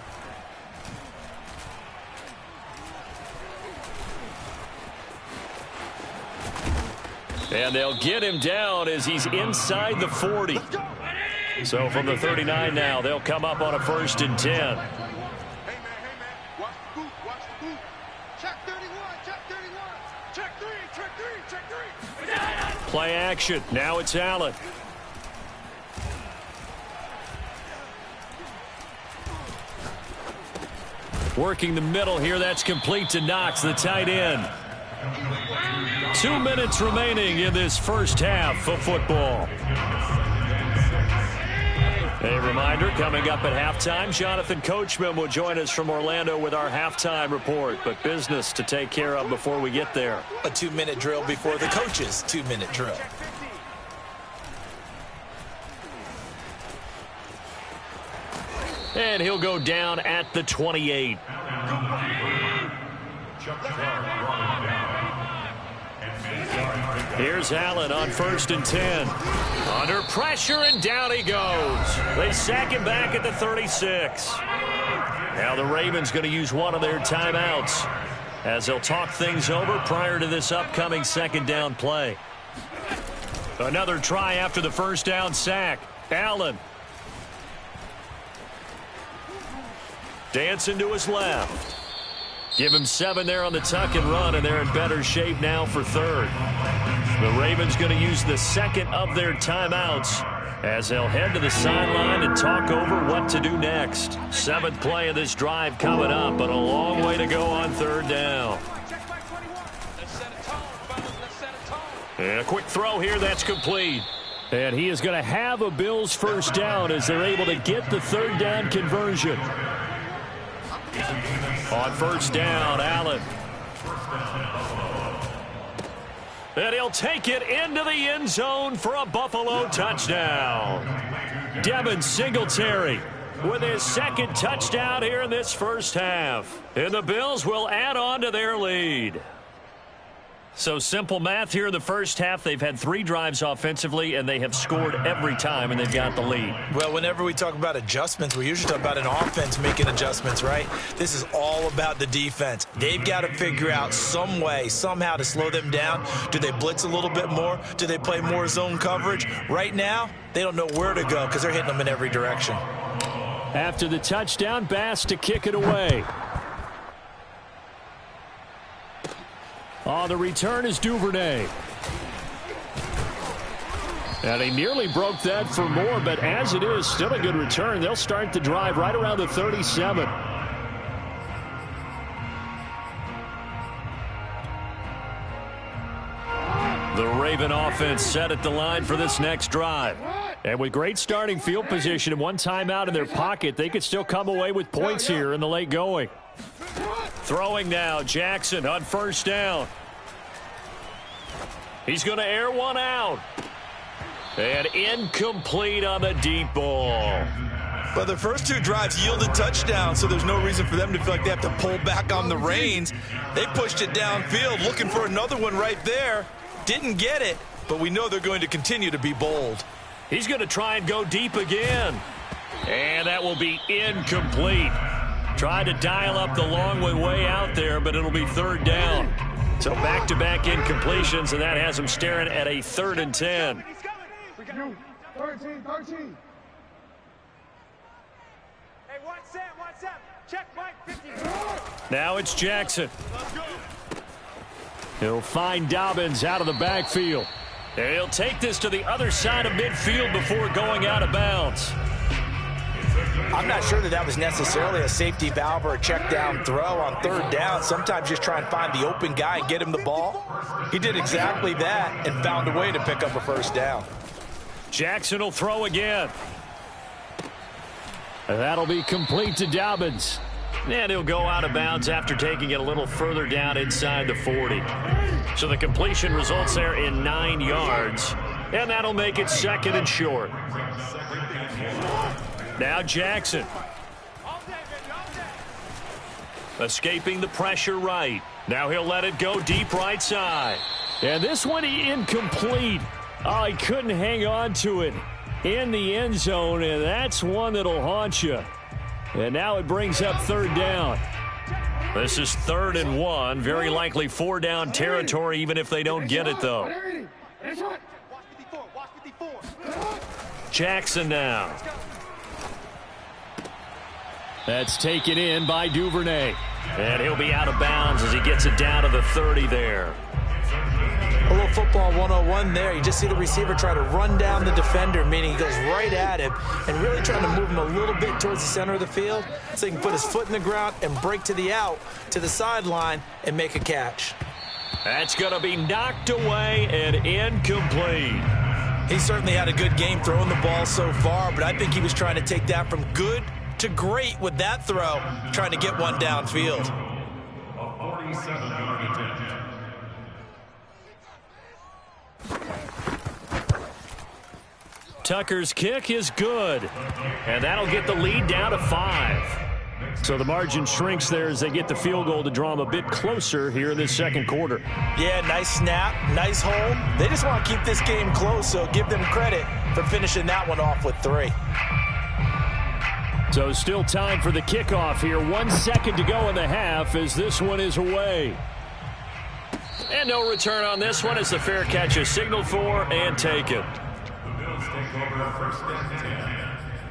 And they'll get him down as he's inside the 40. So from the 39 now, they'll come up on a 1st and 10. Hey, man. Watch the boot. Watch the boot. Check 31. Check 31. Check 3. Check 3. Check 3. Play action. Now it's Allen. Working the middle here. That's complete to Knox, the tight end. 2 minutes remaining in this first half of football. A reminder, coming up at halftime, Jonathan Coachman will join us from Orlando with our halftime report. But business to take care of before we get there. A 2-minute drill before the coach's 2-minute drill. And he'll go down at the 28. Here's Allen on 1st and 10. Under pressure, and down he goes. They sack him back at the 36. Now the Ravens going to use one of their timeouts as they'll talk things over prior to this upcoming second down play. Another try after the first down sack. Allen. Dancing to his left. Give him 7 there on the tuck and run, and they're in better shape now for third. The Ravens going to use the second of their timeouts as they'll head to the sideline and talk over what to do next. 7th play of this drive coming up, but a long way to go on third down. And a quick throw here that's complete. And he is going to have a Bills first down as they're able to get the third down conversion. On first down, Allen. And he'll take it into the end zone for a Buffalo touchdown. Devin Singletary with his second touchdown here in this first half. And the Bills will add on to their lead. So simple math here in the first half. They've had 3 drives offensively, and they have scored every time, and they've got the lead. Well, whenever we talk about adjustments, we usually talk about an offense making adjustments, right? This is all about the defense. They've got to figure out some way, somehow to slow them down. Do they blitz a little bit more? Do they play more zone coverage? Right now, they don't know where to go because they're hitting them in every direction. After the touchdown, Bass to kick it away. On the return is Duvernay. And he nearly broke that for more, but as it is, still a good return. They'll start the drive right around the 37. The Raven offense set at the line for this next drive. And with great starting field position and one timeout in their pocket, they could still come away with points here in the late going. Throwing now, Jackson on first down. He's going to air one out. And incomplete on the deep ball. Well, the first 2 drives yielded touchdowns, so there's no reason for them to feel like they have to pull back on the reins. They pushed it downfield, looking for another one right there. Didn't get it, but we know they're going to continue to be bold. He's going to try and go deep again. And that will be incomplete. Tried to dial up the long way out there, but it'll be third down. So back-to-back incompletions, and that has him staring at a 3rd and 10. 13. Hey, what's up? Check Mike 50. Now it's Jackson. He'll find Dobbins out of the backfield. And he'll take this to the other side of midfield before going out of bounds. I'm not sure that was necessarily a safety valve or a check down throw on 3rd down. Sometimes just try and find the open guy and get him the ball. He did exactly that and found a way to pick up a first down. Jackson will throw again. And that'll be complete to Dobbins. And he'll go out of bounds after taking it a little further down inside the 40. So the completion results there in 9 yards. And that'll make it 2nd and short. Now Jackson. Escaping the pressure right. Now he'll let it go deep right side. And this one incomplete. Oh, he couldn't hang on to it in the end zone, and that's one that'll haunt you. And now it brings up 3rd down. This is 3rd and 1. Very likely 4 down territory, even if they don't get it, though. Jackson now. That's taken in by Duvernay. And he'll be out of bounds as he gets it down to the 30 there. A little football 101 there. You just see the receiver try to run down the defender, meaning he goes right at him and really trying to move him a little bit towards the center of the field so he can put his foot in the ground and break to the out, to the sideline, and make a catch. That's going to be knocked away and incomplete. He certainly had a good game throwing the ball so far, but I think he was trying to take that from good to great with that throw, trying to get one downfield. A 47-yard attempt. Tucker's kick is good, and that'll get the lead down to 5. So the margin shrinks there as they get the field goal to draw them a bit closer here in this second quarter. Yeah, nice snap, nice hold. They just want to keep this game close, so give them credit for finishing that one off with 3. So still time for the kickoff here. 1 second to go in the half as this one is away. And no return on this one as the fair catch is signaled for and taken. The Bills take over first and 10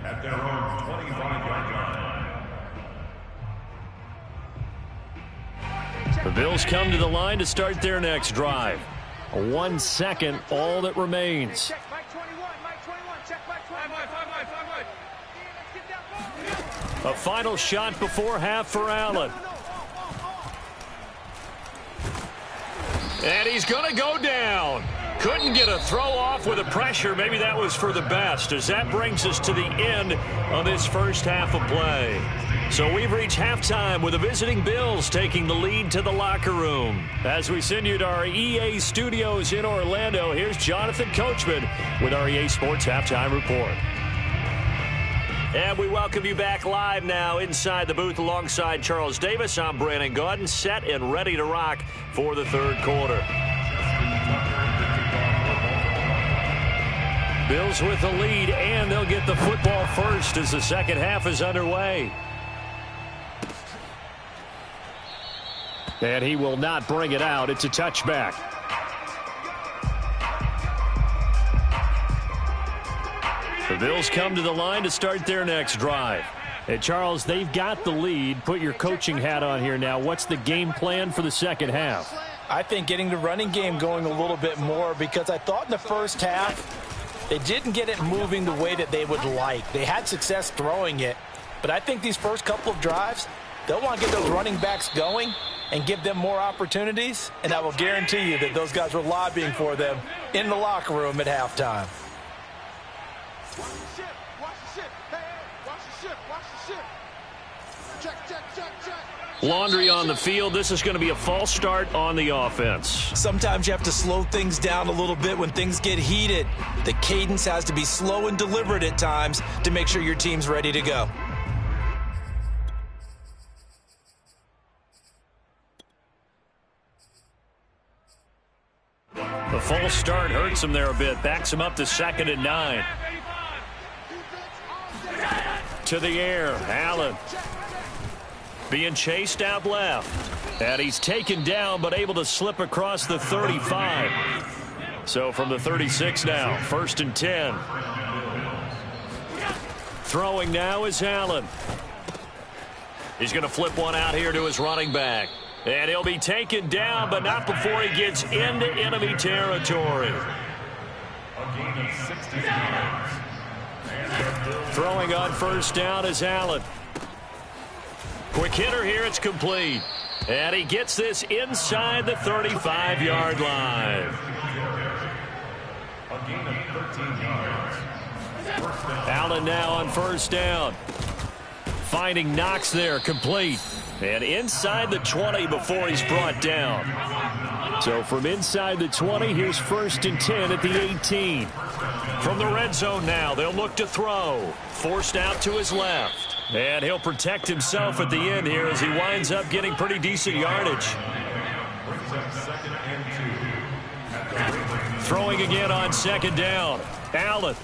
at their own 25-yard line. The Bills come to the line to start their next drive. 1 second, all that remains. Check Mike 21, Mike 21, check Mike 21. A final shot before half for Allen. And he's going to go down. Couldn't get a throw off with the pressure. Maybe that was for the best, as that brings us to the end of this first half of play. So we've reached halftime with the visiting Bills taking the lead to the locker room. As we send you to our EA studios in Orlando, here's Jonathan Coachman with our EA Sports Halftime Report. And we welcome you back live now inside the booth alongside Charles Davis. I'm Brandon Gaudin, set and ready to rock for the third quarter. Bills with the lead, and they'll get the football first as the second half is underway. And he will not bring it out. It's a touchback. The Bills come to the line to start their next drive. Hey, Charles, they've got the lead. Put your coaching hat on here now. What's the game plan for the second half? I think getting the running game going a little bit more, because I thought in the first half they didn't get it moving the way that they would like. They had success throwing it, but I think these first couple of drives, they'll want to get those running backs going and give them more opportunities, and I will guarantee you that those guys were lobbying for them in the locker room at halftime. Watch the ship, watch the ship. Hey, watch the ship, watch the ship. Check, check, check, check. Laundry on the field. This is going to be a false start on the offense. Sometimes you have to slow things down a little bit when things get heated. The cadence has to be slow and deliberate at times to make sure your team's ready to go. The false start hurts him there a bit. Backs him up to 2nd and 9. To the air, Allen. Being chased out left. And he's taken down, but able to slip across the 35. So from the 36 now, 1st and 10. Throwing now is Allen. He's going to flip one out here to his running back. And he'll be taken down, but not before he gets into enemy territory. A gain of 60 yards. Throwing on first down is Allen. Quick hitter here, it's complete. And he gets this inside the 35-yard line. A gain of 13 yards. Allen now on first down. Finding Knox there, complete. And inside the 20 before he's brought down. So from inside the 20, here's 1st and 10 at the 18. From the red zone now, they'll look to throw. Forced out to his left. And he'll protect himself at the end here as he winds up getting pretty decent yardage. Throwing again on 2nd down. Allen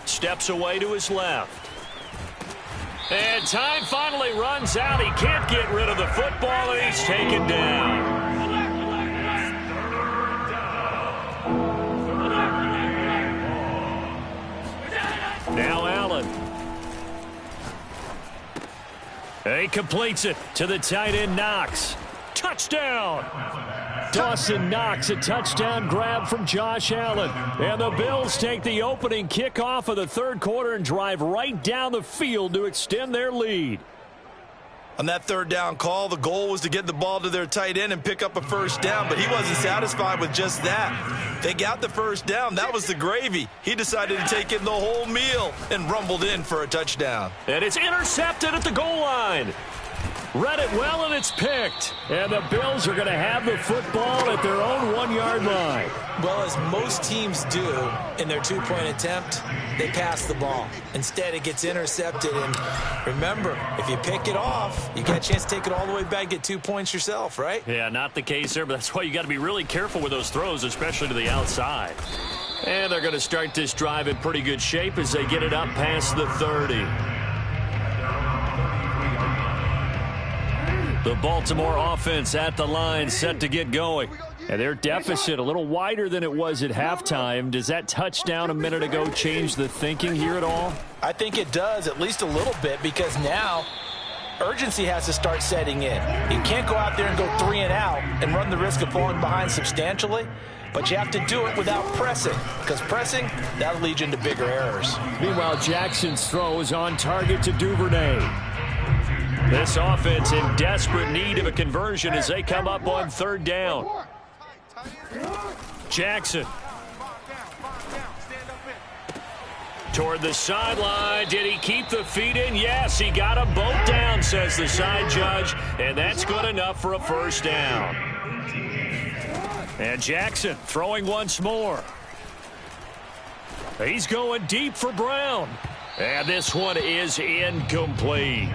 steps away to his left. And time finally runs out. He can't get rid of the football, and he's taken down. Now Allen. And he completes it to the tight end, Knox. Touchdown! Dawson Knox, a touchdown grab from Josh Allen. And the Bills take the opening kickoff of the third quarter and drive right down the field to extend their lead. On that third down call, the goal was to get the ball to their tight end and pick up a first down, but he wasn't satisfied with just that. They got the first down. That was the gravy. He decided to take in the whole meal and rumbled in for a touchdown. And it's intercepted at the goal line. Read it well, and it's picked. And the Bills are going to have the football at their own 1-yard line. Well, as most teams do in their two-point attempt, they pass the ball. Instead, it gets intercepted. And remember, if you pick it off, you get a chance to take it all the way back, get 2 points yourself, right? Yeah, not the case there, but that's why you got to be really careful with those throws, especially to the outside. And they're going to start this drive in pretty good shape as they get it up past the 30. The Baltimore offense at the line, set to get going. And their deficit a little wider than it was at halftime. Does that touchdown a minute ago change the thinking here at all? I think it does, at least a little bit, because now urgency has to start setting in. You can't go out there and go 3 and out and run the risk of falling behind substantially, but you have to do it without pressing, because pressing, that'll lead you into bigger errors. Meanwhile, Jackson's throw is on target to Duvernay. This offense in desperate need of a conversion as they come up on 3rd down. Jackson. Toward the sideline. Did he keep the feet in? Yes, he got them both down, says the side judge. And that's good enough for a 1st down. And Jackson throwing once more. He's going deep for Brown. And this one is incomplete.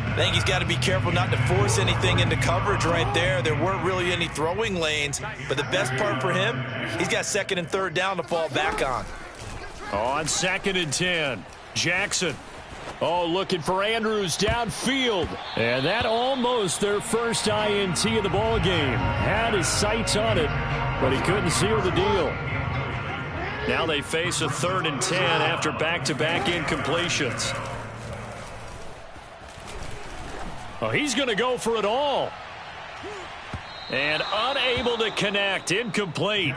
I think he's got to be careful not to force anything into coverage right there. There weren't really any throwing lanes, but the best part for him, he's got 2nd and 3rd down to fall back on. On 2nd and 10, Jackson. Oh, looking for Andrews downfield. And that almost their first INT of the ball game. Had his sights on it, but he couldn't seal the deal. Now they face a 3rd and 10 after back-to-back incompletions. Oh, he's going to go for it all. And unable to connect. Incomplete.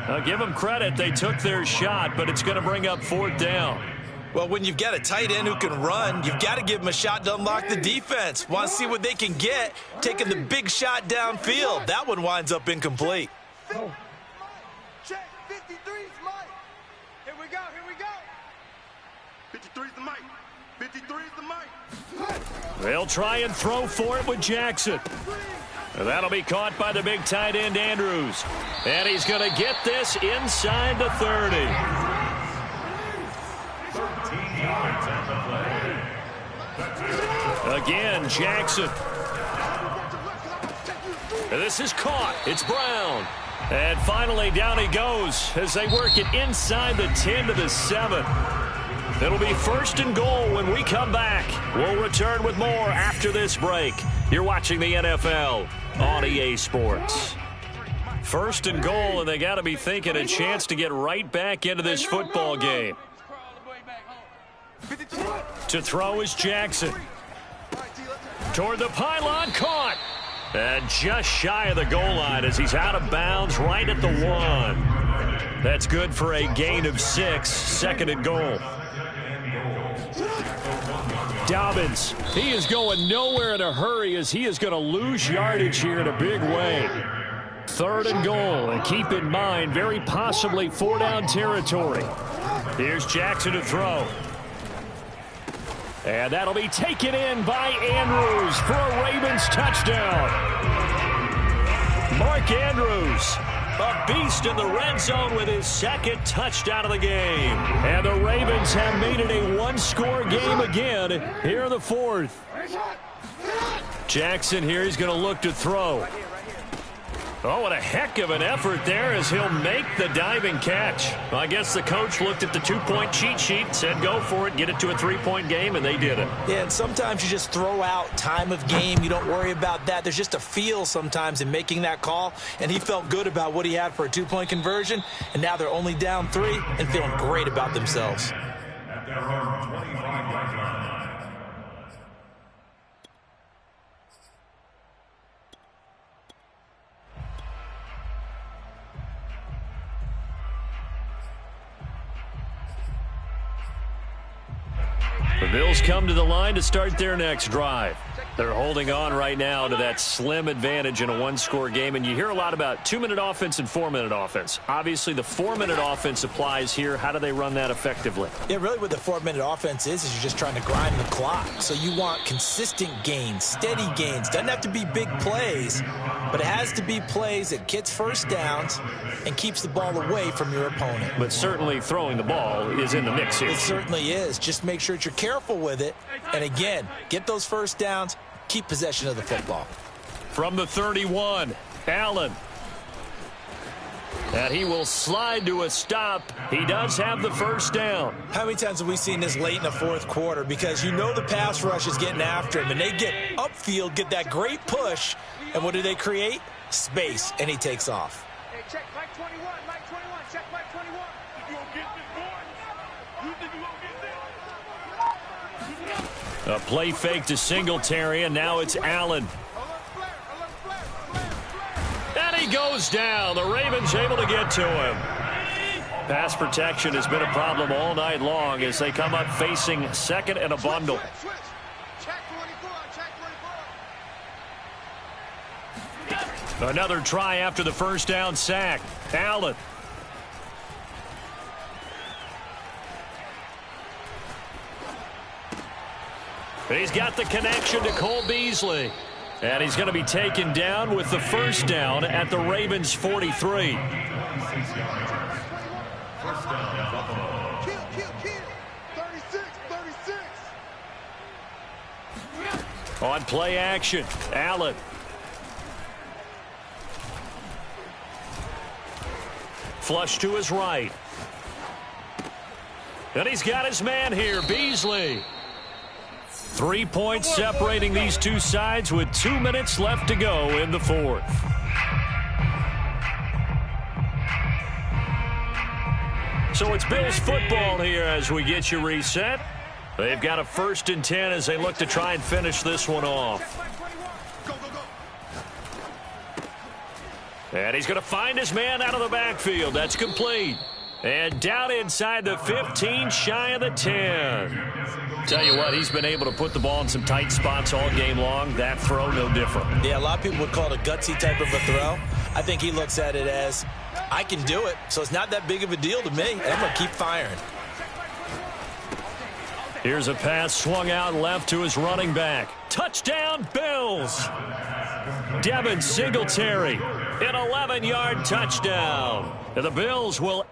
I'll give them credit. They took their shot, but it's going to bring up 4th down. Well, when you've got a tight end who can run, you've got to give him a shot to unlock the defense. Want to see what they can get, taking the big shot downfield. That one winds up incomplete. Check, 53's Mike. Here we go, here we go. 53's the Mike. 53's the Mike. They'll try and throw for it with Jackson. That'll be caught by the big tight end, Andrews. And he's going to get this inside the 30. 13 yards on the play. Again, Jackson. And this is caught. It's Brown. And finally, down he goes as they work it inside the 10 to the 7. It'll be 1st and goal when we come back. We'll return with more after this break. You're watching the NFL on EA Sports. 1st and goal, and they got to be thinking a chance to get right back into this football game. To throw is Jackson. Toward the pylon, caught. And just shy of the goal line as he's out of bounds right at the 1. That's good for a gain of 6, 2nd and goal. Dobbins, he is going nowhere in a hurry as he is going to lose yardage here in a big way. 3rd and goal, and keep in mind, very possibly 4-down territory. Here's Jackson to throw. And that'll be taken in by Andrews for a Ravens touchdown. Mark Andrews, a beast in the red zone with his 2nd touchdown of the game. And the Ravens have made it a 1-score game again here in the 4th. Jackson here, he's going to look to throw. Oh, what a heck of an effort there as he'll make the diving catch. Well, I guess the coach looked at the 2-point cheat sheet, said go for it, get it to a 3-point game, and they did it. Yeah, and sometimes you just throw out time of game. You don't worry about that. There's just a feel sometimes in making that call, and he felt good about what he had for a 2-point conversion, and now they're only down 3 and feeling great about themselves. At their own 25-yard line. The Bills come to the line to start their next drive. They're holding on right now to that slim advantage in a one-score game, and you hear a lot about 2-minute offense and 4-minute offense. Obviously, the 4-minute offense applies here. How do they run that effectively? Yeah, really what the 4-minute offense is you're just trying to grind the clock. So you want consistent gains, steady gains. Doesn't have to be big plays, but it has to be plays that gets first downs and keeps the ball away from your opponent. But certainly throwing the ball is in the mix here. It certainly is. Just make sure that you're careful with it. And again, get those first downs. Keep possession of the football. From the 31, Allen. And he will slide to a stop. He does have the first down. How many times have we seen this late in the fourth quarter? Because you know the pass rush is getting after him, and they get upfield, get that great push, and what do they create? Space, and he takes off. Hey, check Mike 21, Mike 21, check Mike 21. You gonna get this, boy? You think you gonna get this? A play fake to Singletary, and now it's Allen. And he goes down. The Ravens able to get to him. Pass protection has been a problem all night long as they come up facing second and a bundle. Another try after the first down sack. Allen. He's got the connection to Cole Beasley. And he's going to be taken down with the first down at the Ravens' 43. On play action, Allen. Flush to his right. And he's got his man here, Beasley. 3 points separating these two sides with 2 minutes left to go in the fourth. So it's Bills football here as we get you reset. They've got a 1st and 10 as they look to try and finish this one off. And he's going to find his man out of the backfield. That's complete. And down inside the 15, shy of the 10. Tell you what, he's been able to put the ball in some tight spots all game long. That throw, no different. Yeah, a lot of people would call it a gutsy type of a throw. I think he looks at it as, I can do it, so it's not that big of a deal to me, and I'm going to keep firing. Here's a pass swung out left to his running back. Touchdown, Bills! Devin Singletary, an 11-yard touchdown. And the Bills will